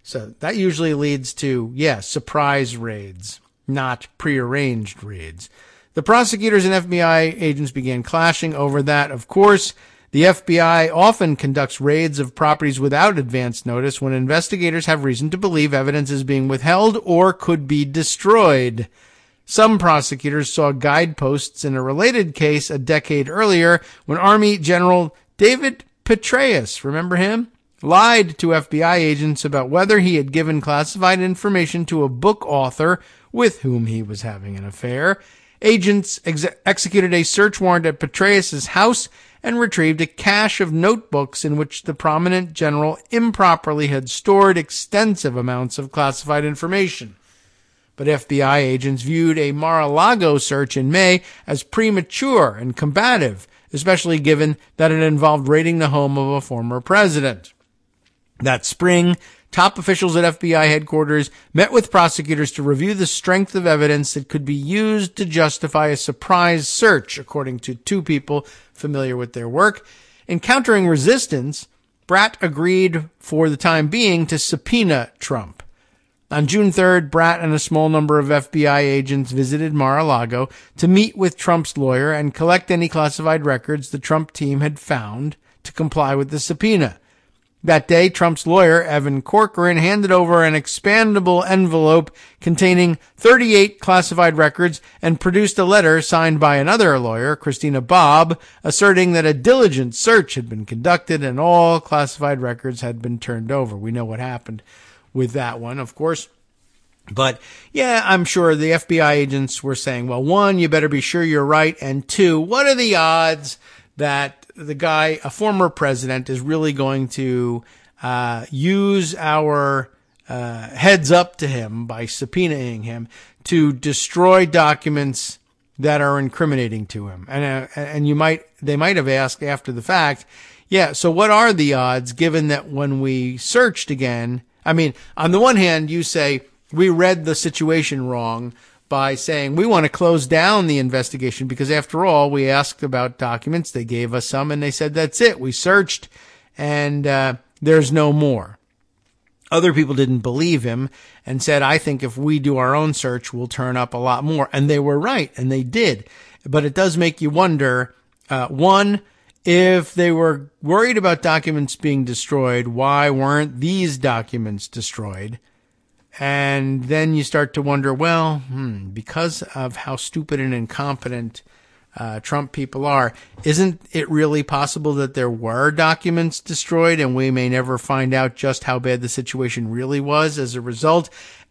So that usually leads to, surprise raids, not prearranged raids. The prosecutors and FBI agents began clashing over that. Of course, the FBI often conducts raids of properties without advance notice when investigators have reason to believe evidence is being withheld or could be destroyed. Some prosecutors saw guideposts in a related case a decade earlier when Army General David Petraeus, remember him, lied to FBI agents about whether he had given classified information to a book author with whom he was having an affair. Agents executed a search warrant at Petraeus' house and retrieved a cache of notebooks in which the prominent general improperly had stored extensive amounts of classified information. But FBI agents viewed a Mar-a-Lago search in May as premature and combative, especially given that it involved raiding the home of a former president. That spring, top officials at FBI headquarters met with prosecutors to review the strength of evidence that could be used to justify a surprise search, according to two people familiar with their work. Encountering resistance, Bratt agreed for the time being to subpoena Trump. On June 3rd, Bratt and a small number of FBI agents visited Mar-a-Lago to meet with Trump's lawyer and collect any classified records the Trump team had found to comply with the subpoena. That day, Trump's lawyer, Evan Corcoran, handed over an expandable envelope containing 38 classified records and produced a letter signed by another lawyer, Christina Bobb, asserting that a diligent search had been conducted and all classified records had been turned over. We know what happened with that one, of course. But, yeah, I'm sure the FBI agents were saying, well, one, you better be sure you're right, and two, what are the odds that the guy, a former president, is really going to use our heads up to him by subpoenaing him to destroy documents that are incriminating to him? And they might have asked after the fact, yeah, so what are the odds given that when we searched again, I mean, on the one hand, you say we read the situation wrong by saying we want to close down the investigation because, after all, we asked about documents. They gave us some, and they said, that's it. We searched, and there's no more. Other people didn't believe him and said, I think if we do our own search, we'll turn up a lot more. And they were right, and they did. But it does make you wonder, one, if they were worried about documents being destroyed, why weren't these documents destroyed? And then you start to wonder, well, because of how stupid and incompetent Trump people are, isn't it really possible that there were documents destroyed and we may never find out just how bad the situation really was as a result?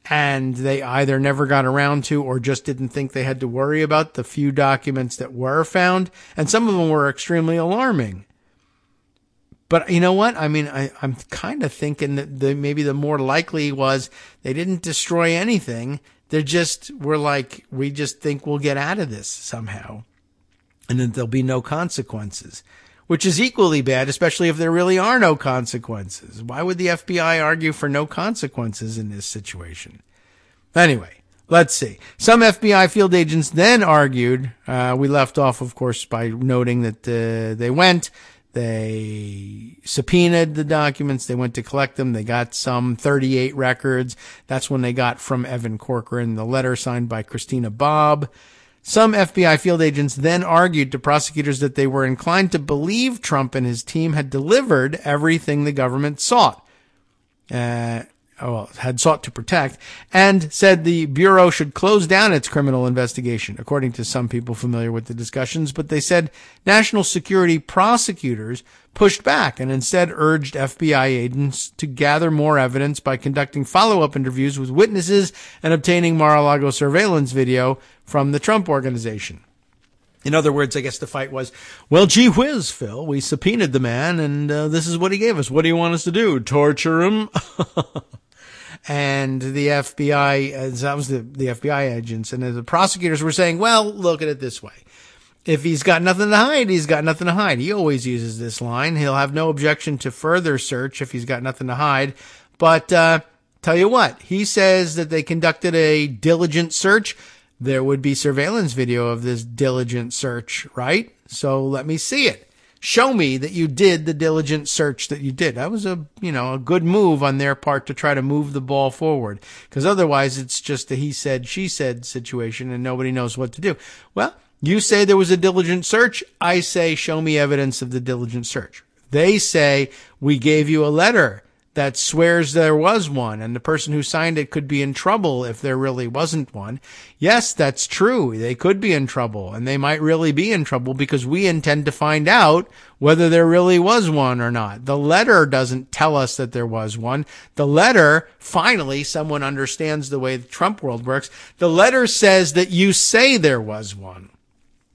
And they either never got around to or just didn't think they had to worry about the few documents that were found. And some of them were extremely alarming. But you know what? I mean, I'm kind of thinking that maybe the more likely was they didn't destroy anything. They just were like, we just think we'll get out of this somehow. And then there'll be no consequences, which is equally bad, especially if there really are no consequences. Why would the FBI argue for no consequences in this situation? Anyway, let's see. Some FBI field agents then argued, we left off, of course, by noting that they subpoenaed the documents. They went to collect them. They got some 38 records. That's when they got from Evan Corcoran the letter signed by Christina Bobb. Some FBI field agents then argued to prosecutors that they were inclined to believe Trump and his team had delivered everything the government had sought to protect, and said the Bureau should close down its criminal investigation, according to some people familiar with the discussions. But they said national security prosecutors pushed back and instead urged FBI agents to gather more evidence by conducting follow-up interviews with witnesses and obtaining Mar-a-Lago surveillance video from the Trump Organization. In other words, I guess the fight was, well, gee whiz, Phil, we subpoenaed the man, and this is what he gave us. What do you want us to do, torture him? And the FBI, that was the FBI agents, and the prosecutors were saying, well, look at it this way. If he's got nothing to hide, he's got nothing to hide. He always uses this line. He'll have no objection to further search if he's got nothing to hide. But tell you what, he says that they conducted a diligent search. There would be surveillance video of this diligent search, right? So let me see it. Show me that you did the diligent search that you did. That was a good move on their part to try to move the ball forward, because otherwise it's just a he said, she said situation and nobody knows what to do. Well, you say there was a diligent search. I say, show me evidence of the diligent search. They say, we gave you a letter that swears there was one, and the person who signed it could be in trouble if there really wasn't one. Yes, that's true. They could be in trouble, and they might really be in trouble because we intend to find out whether there really was one or not. The letter doesn't tell us that there was one. The letter, finally, someone understands the way the Trump world works. The letter says that you say there was one.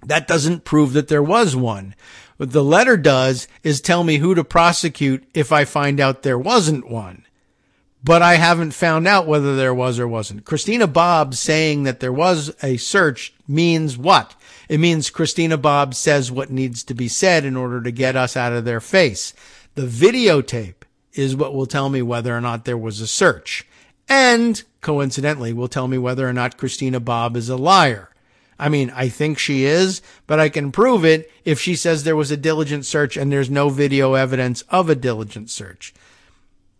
That doesn't prove that there was one. What the letter does is tell me who to prosecute if I find out there wasn't one. But I haven't found out whether there was or wasn't. Christina Bobb saying that there was a search means what? It means Christina Bobb says what needs to be said in order to get us out of their face. The videotape is what will tell me whether or not there was a search. And, coincidentally, will tell me whether or not Christina Bobb is a liar. I mean, I think she is, but I can prove it if she says there was a diligent search and there's no video evidence of a diligent search.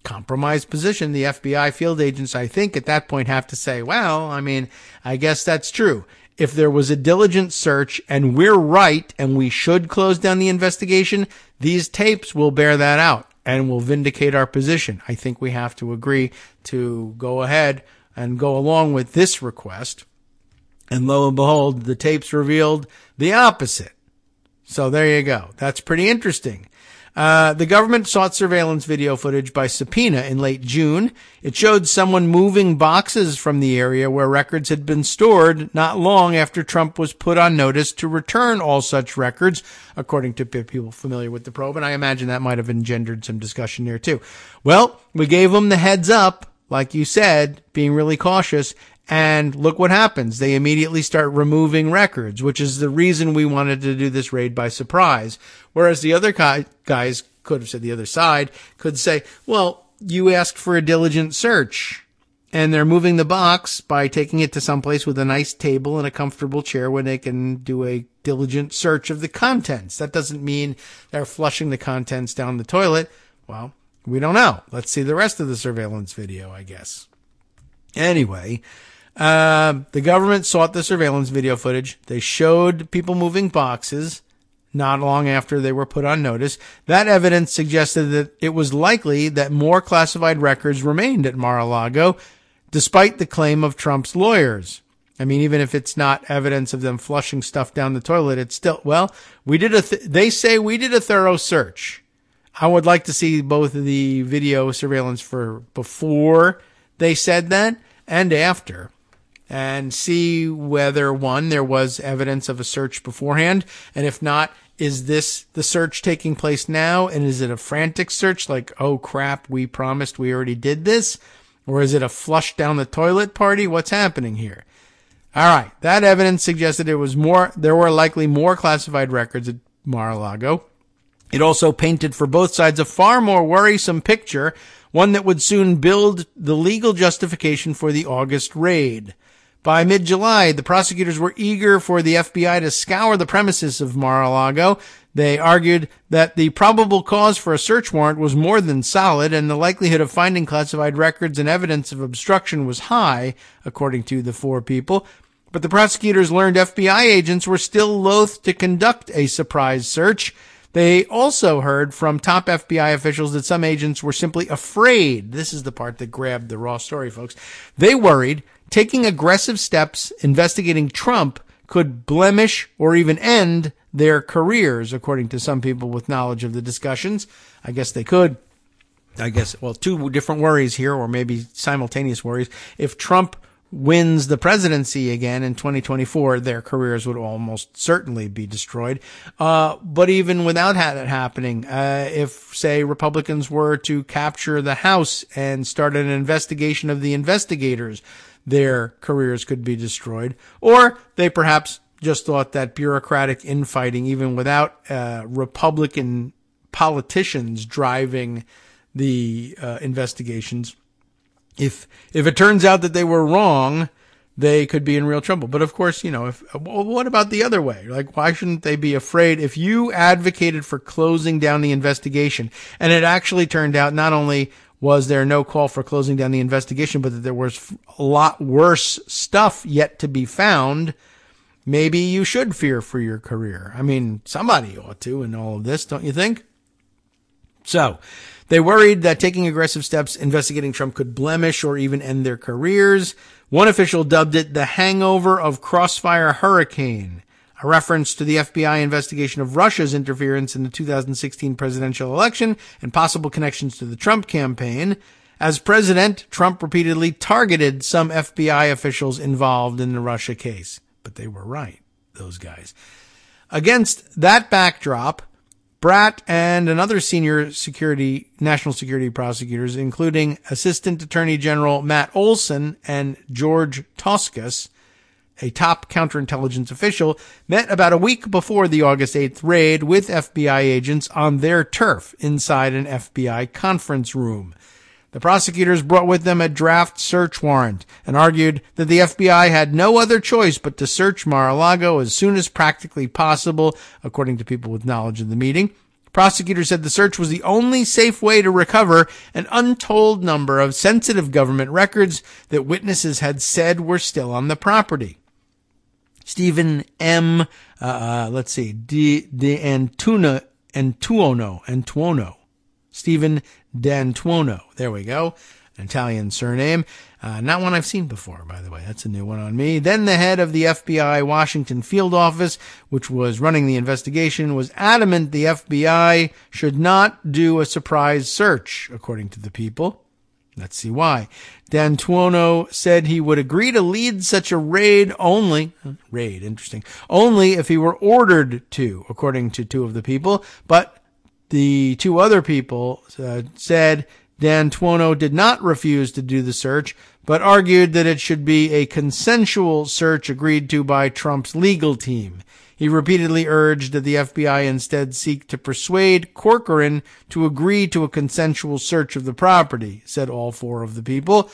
Compromised position. The FBI field agents, I think, at that point have to say, well, I mean, I guess that's true. If there was a diligent search and we're right and we should close down the investigation, these tapes will bear that out. and will vindicate our position. I think we have to agree to go ahead and go along with this request. And lo and behold, the tapes revealed the opposite. So there you go. That's pretty interesting. The government sought surveillance video footage by subpoena in late June. It showed someone moving boxes from the area where records had been stored not long after Trump was put on notice to return all such records, according to people familiar with the probe. And I imagine that might have engendered some discussion there too. Well, we gave them the heads up, like you said, being really cautious. And look what happens. They immediately start removing records, which is the reason we wanted to do this raid by surprise. Whereas the other guys could have said, the other side could say, well, you asked for a diligent search. And they're moving the box by taking it to someplace with a nice table and a comfortable chair where they can do a diligent search of the contents. That doesn't mean they're flushing the contents down the toilet. Well, we don't know. Let's see the rest of the surveillance video, I guess. Anyway, the government sought the surveillance video footage. They showed people moving boxes not long after they were put on notice. That evidence suggested that it was likely that more classified records remained at Mar-a-Lago, despite the claim of Trump's lawyers. I mean, even if it's not evidence of them flushing stuff down the toilet, it's still, well, they say we did a thorough search. I would like to see both the video surveillance for before they said that and after, and see whether, one, there was evidence of a search beforehand, and if not, is this the search taking place now, and is it a frantic search like, oh crap, we promised we already did this, or is it a flush down the toilet party? What's happening here? All right, that evidence suggested there were likely more classified records at Mar-a-Lago. It also painted for both sides a far more worrisome picture, one that would soon build the legal justification for the August raid. By mid-July, the prosecutors were eager for the FBI to scour the premises of Mar-a-Lago. They argued that the probable cause for a search warrant was more than solid, and the likelihood of finding classified records and evidence of obstruction was high, according to the four people. But the prosecutors learned FBI agents were still loath to conduct a surprise search. They also heard from top FBI officials that some agents were simply afraid. This is the part that grabbed the raw story, folks. They worried taking aggressive steps investigating Trump could blemish or even end their careers, according to some people with knowledge of the discussions. I guess they could. Two different worries here, or maybe simultaneous worries. If Trump wins the presidency again in 2024, their careers would almost certainly be destroyed. But even without that happening, if, say, Republicans were to capture the House and start an investigation of the investigators, their careers could be destroyed. Or they perhaps just thought that bureaucratic infighting, even without Republican politicians driving the investigations, if it turns out that they were wrong, they could be in real trouble. But of course, what about the other way? Like, why shouldn't they be afraid? If you advocated for closing down the investigation, and it actually turned out not only was there no call for closing down the investigation, but that there was a lot worse stuff yet to be found, maybe you should fear for your career. I mean, somebody ought to in all of this, don't you think? So, they worried that taking aggressive steps investigating Trump could blemish or even end their careers. One official dubbed it the hangover of Crossfire Hurricane, a reference to the FBI investigation of Russia's interference in the 2016 presidential election and possible connections to the Trump campaign. As president, Trump repeatedly targeted some FBI officials involved in the Russia case. But they were right, those guys. Against that backdrop, Bratt and another senior national security prosecutors, including Assistant Attorney General Matt Olson and George Toscas, a top counterintelligence official, met about a week before the August 8th raid with FBI agents on their turf inside an FBI conference room. The prosecutors brought with them a draft search warrant and argued that the FBI had no other choice but to search Mar-a-Lago as soon as practically possible, according to people with knowledge of the meeting. Prosecutors said the search was the only safe way to recover an untold number of sensitive government records that witnesses had said were still on the property. Stephen M. Antuono, Stephen D'Antuono. There we go. An Italian surname. Not one I've seen before, by the way. That's a new one on me. Then the head of the FBI Washington field office, which was running the investigation, was adamant the FBI should not do a surprise search, according to the People. Let's see why. D'Antuono said he would agree to lead such a raid only if he were ordered to, according to two of the People. But the two other people said D'Antuono did not refuse to do the search, but argued that it should be a consensual search agreed to by Trump's legal team. He repeatedly urged that the FBI instead seek to persuade Corcoran to agree to a consensual search of the property, said all four of the People.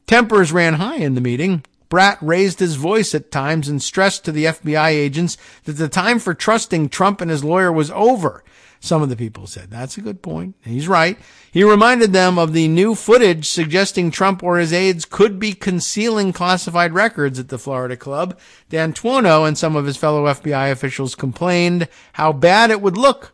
Tempers ran high in the meeting. Bratt raised his voice at times and stressed to the FBI agents that the time for trusting Trump and his lawyer was over. Some of the People said, that's a good point. He's right. He reminded them of the new footage suggesting Trump or his aides could be concealing classified records at the Florida club. D'Antuono and some of his fellow FBI officials complained how bad it would look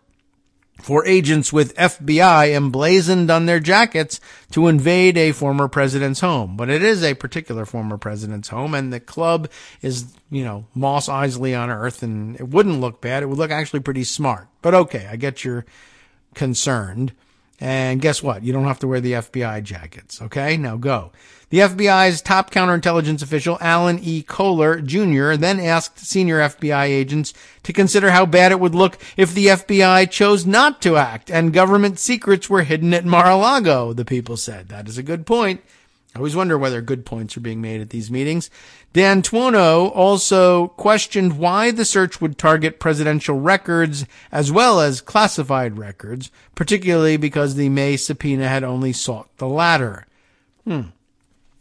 for agents with FBI emblazoned on their jackets to invade a former president's home. But it is a particular former president's home, and the club is, Moss Isley on earth, and it wouldn't look bad. It would look actually pretty smart. But okay, I get you're concerned. And guess what? You don't have to wear the FBI jackets. Okay, now go. The FBI's top counterintelligence official, Alan E. Kohler Jr., then asked senior FBI agents to consider how bad it would look if the FBI chose not to act and government secrets were hidden at Mar-a-Lago, the People said. That is a good point. I always wonder whether good points are being made at these meetings. D'Antuono also questioned why the search would target presidential records as well as classified records, particularly because the May subpoena had only sought the latter.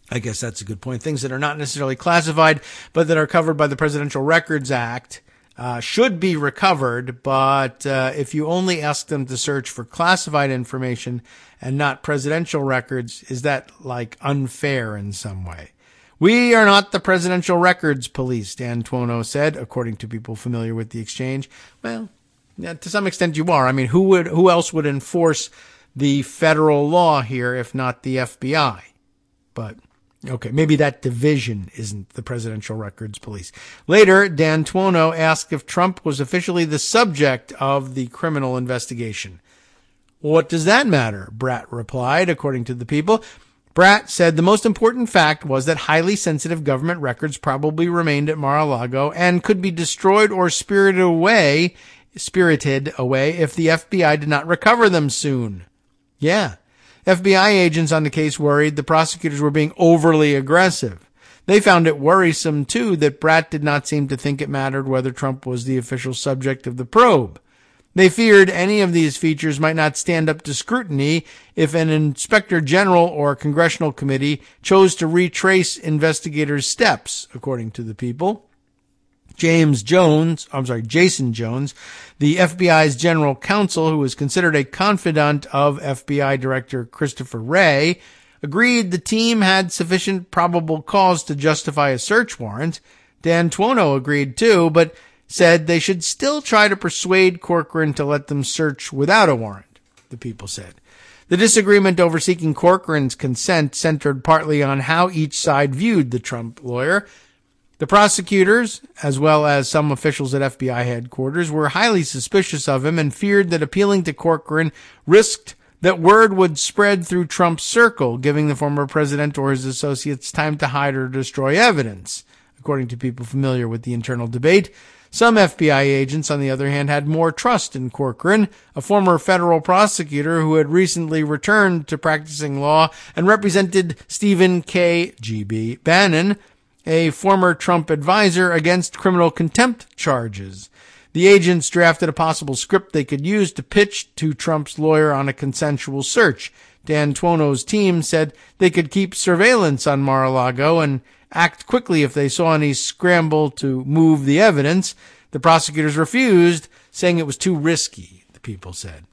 I guess that's a good point. Things that are not necessarily classified, but that are covered by the Presidential Records Act, should be recovered. But if you only ask them to search for classified information and not presidential records, is that unfair in some way? We are not the presidential records police, D'Antuono said, according to people familiar with the exchange. Well, yeah, to some extent you are. I mean, who else would enforce the federal law here if not the FBI? But okay, maybe that division isn't the Presidential Records Police. Later, D'Antuono asked if Trump was officially the subject of the criminal investigation. What does that matter? Bratt replied, according to the People. Bratt said the most important fact was that highly sensitive government records probably remained at Mar-a-Lago and could be destroyed or spirited away if the FBI did not recover them soon. Yeah. FBI agents on the case worried the prosecutors were being overly aggressive. They found it worrisome, too, that Bratt did not seem to think it mattered whether Trump was the official subject of the probe. They feared any of these features might not stand up to scrutiny if an inspector general or congressional committee chose to retrace investigators' steps, according to the People. Jason Jones, the FBI's general counsel, who is considered a confidant of FBI Director Christopher Wray, agreed the team had sufficient probable cause to justify a search warrant. D'Antuono agreed too, but said they should still try to persuade Corcoran to let them search without a warrant, the People said. The disagreement over seeking Corcoran's consent centered partly on how each side viewed the Trump lawyer. The prosecutors, as well as some officials at FBI headquarters, were highly suspicious of him and feared that appealing to Corcoran risked that word would spread through Trump's circle, giving the former president or his associates time to hide or destroy evidence, according to people familiar with the internal debate. Some FBI agents, on the other hand, had more trust in Corcoran, a former federal prosecutor who had recently returned to practicing law and represented Stephen K. G.B. Bannon, a former Trump advisor, against criminal contempt charges. The agents drafted a possible script they could use to pitch to Trump's lawyer on a consensual search. D'Antuono's team said they could keep surveillance on Mar-a-Lago and act quickly if they saw any scramble to move the evidence. The prosecutors refused, saying it was too risky, the People said.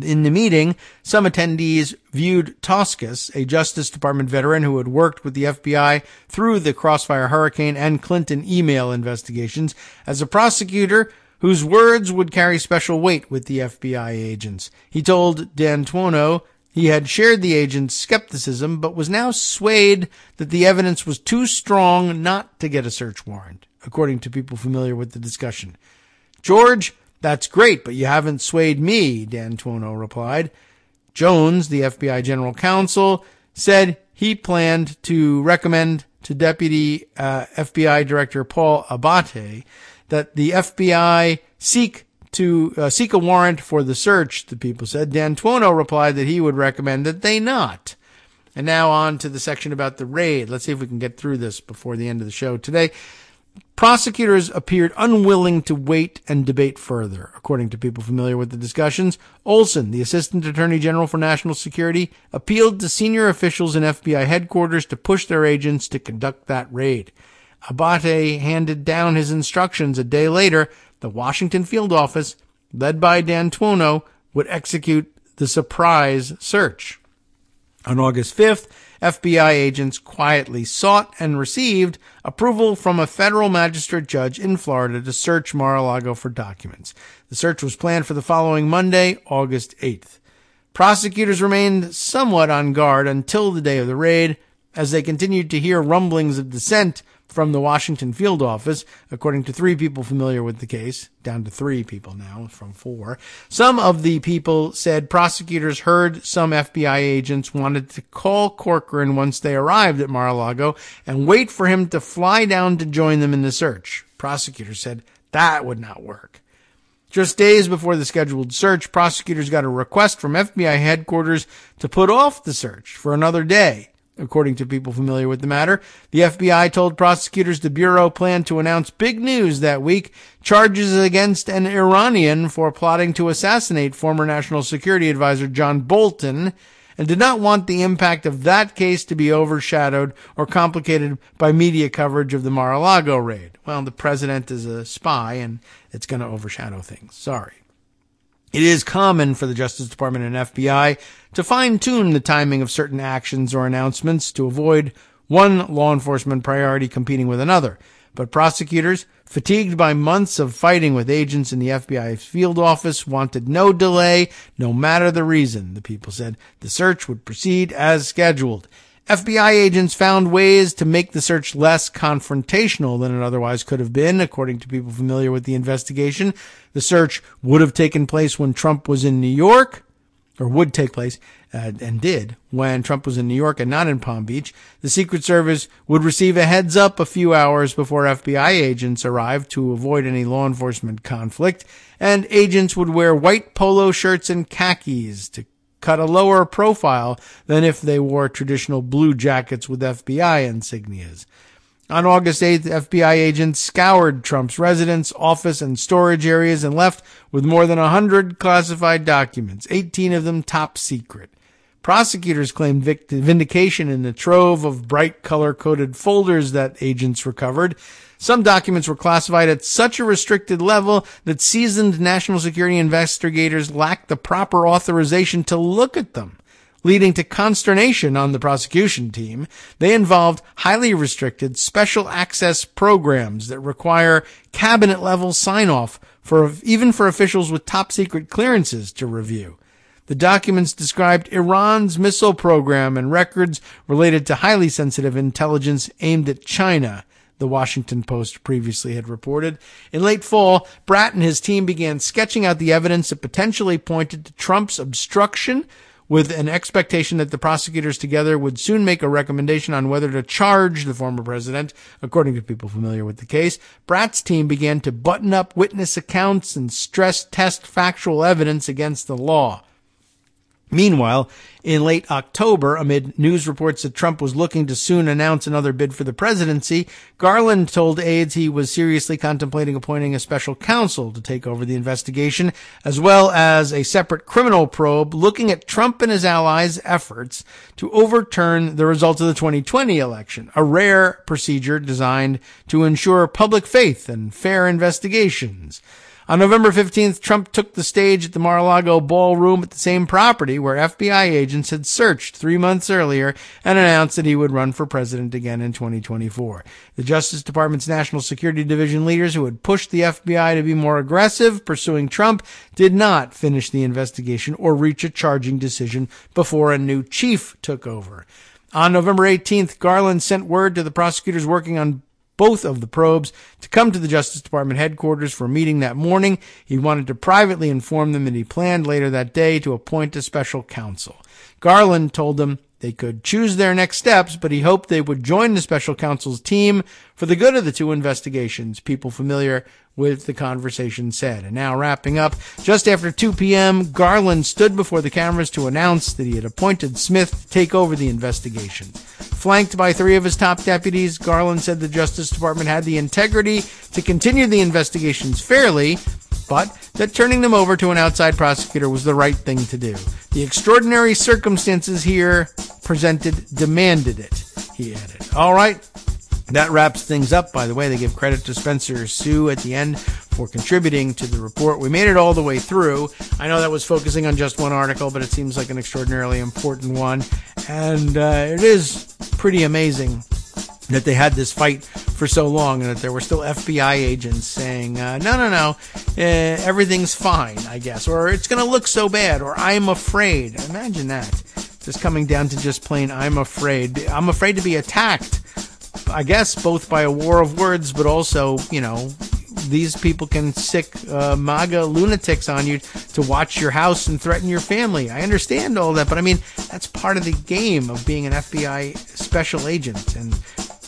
In the meeting, some attendees viewed Toscas, a Justice Department veteran who had worked with the FBI through the Crossfire Hurricane and Clinton email investigations, as a prosecutor whose words would carry special weight with the FBI agents. He told D'Antuono he had shared the agent's skepticism, but was now swayed that the evidence was too strong not to get a search warrant, according to people familiar with the discussion. "George, that's great, but you haven't swayed me," D'Antuono replied. Jones, the FBI general counsel, said he planned to recommend to Deputy FBI Director Paul Abate that the FBI seek a warrant for the search, the people said. D'Antuono replied that he would recommend that they not. And now on to the section about the raid. Let's see if we can get through this before the end of the show today. Prosecutors appeared unwilling to wait and debate further, according to people familiar with the discussions. Olson, the Assistant Attorney General for National Security, appealed to senior officials in FBI headquarters to push their agents to conduct that raid. Abate handed down his instructions a day later. The Washington field office, led by D'Antuono, would execute the surprise search. On August 5th, FBI agents quietly sought and received approval from a federal magistrate judge in Florida to search Mar-a-Lago for documents. The search was planned for the following Monday, August 8th. Prosecutors remained somewhat on guard until the day of the raid, as they continued to hear rumblings of dissent from the Washington field office, according to 3 people familiar with the case, down to 3 people now from 4. Some of the people said prosecutors heard some FBI agents wanted to call Corcoran once they arrived at Mar-a-Lago and wait for him to fly down to join them in the search. Prosecutors said that would not work. Just days before the scheduled search, prosecutors got a request from FBI headquarters to put off the search for another day. According to people familiar with the matter, the FBI told prosecutors the Bureau planned to announce big news that week, charges against an Iranian for plotting to assassinate former National Security Advisor John Bolton, and did not want the impact of that case to be overshadowed or complicated by media coverage of the Mar-a-Lago raid. Well, the president is a spy, and it's going to overshadow things. Sorry. It is common for the Justice Department and FBI to fine-tune the timing of certain actions or announcements to avoid one law enforcement priority competing with another. But prosecutors, fatigued by months of fighting with agents in the FBI's field office, wanted no delay, no matter the reason, the people said. The search would proceed as scheduled. FBI agents found ways to make the search less confrontational than it otherwise could have been, according to people familiar with the investigation. The search would have taken place when Trump was in New York, or would take place, and did, when Trump was in New York and not in Palm Beach. The Secret Service would receive a heads up a few hours before FBI agents arrived to avoid any law enforcement conflict, and agents would wear white polo shirts and khakis to cut a lower profile than if they wore traditional blue jackets with FBI insignias. On August 8th, FBI agents scoured Trump's residence, office, and storage areas and left with more than 100 classified documents, 18 of them top secret. Prosecutors claimed vindication in the trove of bright color-coded folders that agents recovered. Some documents were classified at such a restricted level that seasoned national security investigators lacked the proper authorization to look at them, leading to consternation on the prosecution team. They involved highly restricted special access programs that require cabinet-level sign-off even for officials with top-secret clearances to review. The documents described Iran's missile program and records related to highly sensitive intelligence aimed at China, the Washington Post previously had reported. In late fall, Bratt and his team began sketching out the evidence that potentially pointed to Trump's obstruction, with an expectation that the prosecutors together would soon make a recommendation on whether to charge the former president, according to people familiar with the case. Bratt's team began to button up witness accounts and stress test factual evidence against the law. Meanwhile, in late October, amid news reports that Trump was looking to soon announce another bid for the presidency, Garland told aides he was seriously contemplating appointing a special counsel to take over the investigation, as well as a separate criminal probe looking at Trump and his allies' efforts to overturn the results of the 2020 election, a rare procedure designed to ensure public faith and fair investigations. On November 15th, Trump took the stage at the Mar-a-Lago ballroom at the same property where FBI agents had searched 3 months earlier and announced that he would run for president again in 2024. The Justice Department's National Security Division leaders who had pushed the FBI to be more aggressive pursuing Trump did not finish the investigation or reach a charging decision before a new chief took over. On November 18th, Garland sent word to the prosecutors working on both of the probes to come to the Justice Department headquarters for a meeting that morning. He wanted to privately inform them that he planned later that day to appoint a special counsel. Garland told them they could choose their next steps, but he hoped they would join the special counsel's team for the good of the two investigations, people familiar with the conversation said. And now wrapping up, just after 2 p.m., Garland stood before the cameras to announce that he had appointed Smith to take over the investigation. Flanked by 3 of his top deputies, Garland said the Justice Department had the integrity to continue the investigations fairly, but that turning them over to an outside prosecutor was the right thing to do. The extraordinary circumstances here presented demanded it, he added. All right. That wraps things up. By the way, they give credit to Spencer Sue at the end for contributing to the report. We made it all the way through. I know that was focusing on just one article, but it seems like an extraordinarily important one. And it is pretty amazing that they had this fight for so long and that there were still FBI agents saying, no, everything's fine, I guess, or it's going to look so bad, or I'm afraid. Imagine that. Just coming down to just plain, I'm afraid. I'm afraid to be attacked, I guess, both by a war of words, but also, these people can sick MAGA lunatics on you to watch your house and threaten your family. I understand all that, but I mean, that's part of the game of being an FBI special agent. And,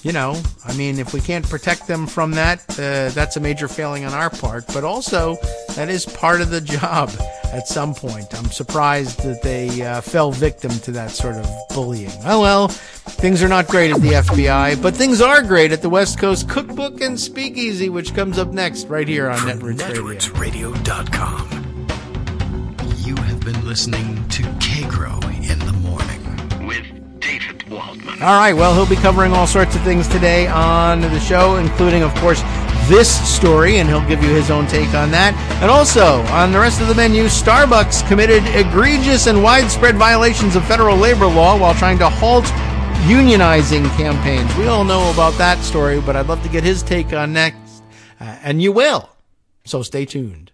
if we can't protect them from that, that's a major failing on our part. But also, that is part of the job at some point. I'm surprised that they fell victim to that sort of bullying. Oh, well, things are not great at the FBI, but things are great at the West Coast Cookbook and Speakeasy, which comes up next right here on Netroots Radio. NetrootsRadio.com. You have been listening to Kagro in the Morning with David Waldman. All right, well, he'll be covering all sorts of things today on the show, including, of course, this story, and he'll give you his own take on that. And also, on the rest of the menu, Starbucks committed egregious and widespread violations of federal labor law while trying to halt unionizing campaigns. We all know about that story, but I'd love to get his take on next, and you will. So stay tuned.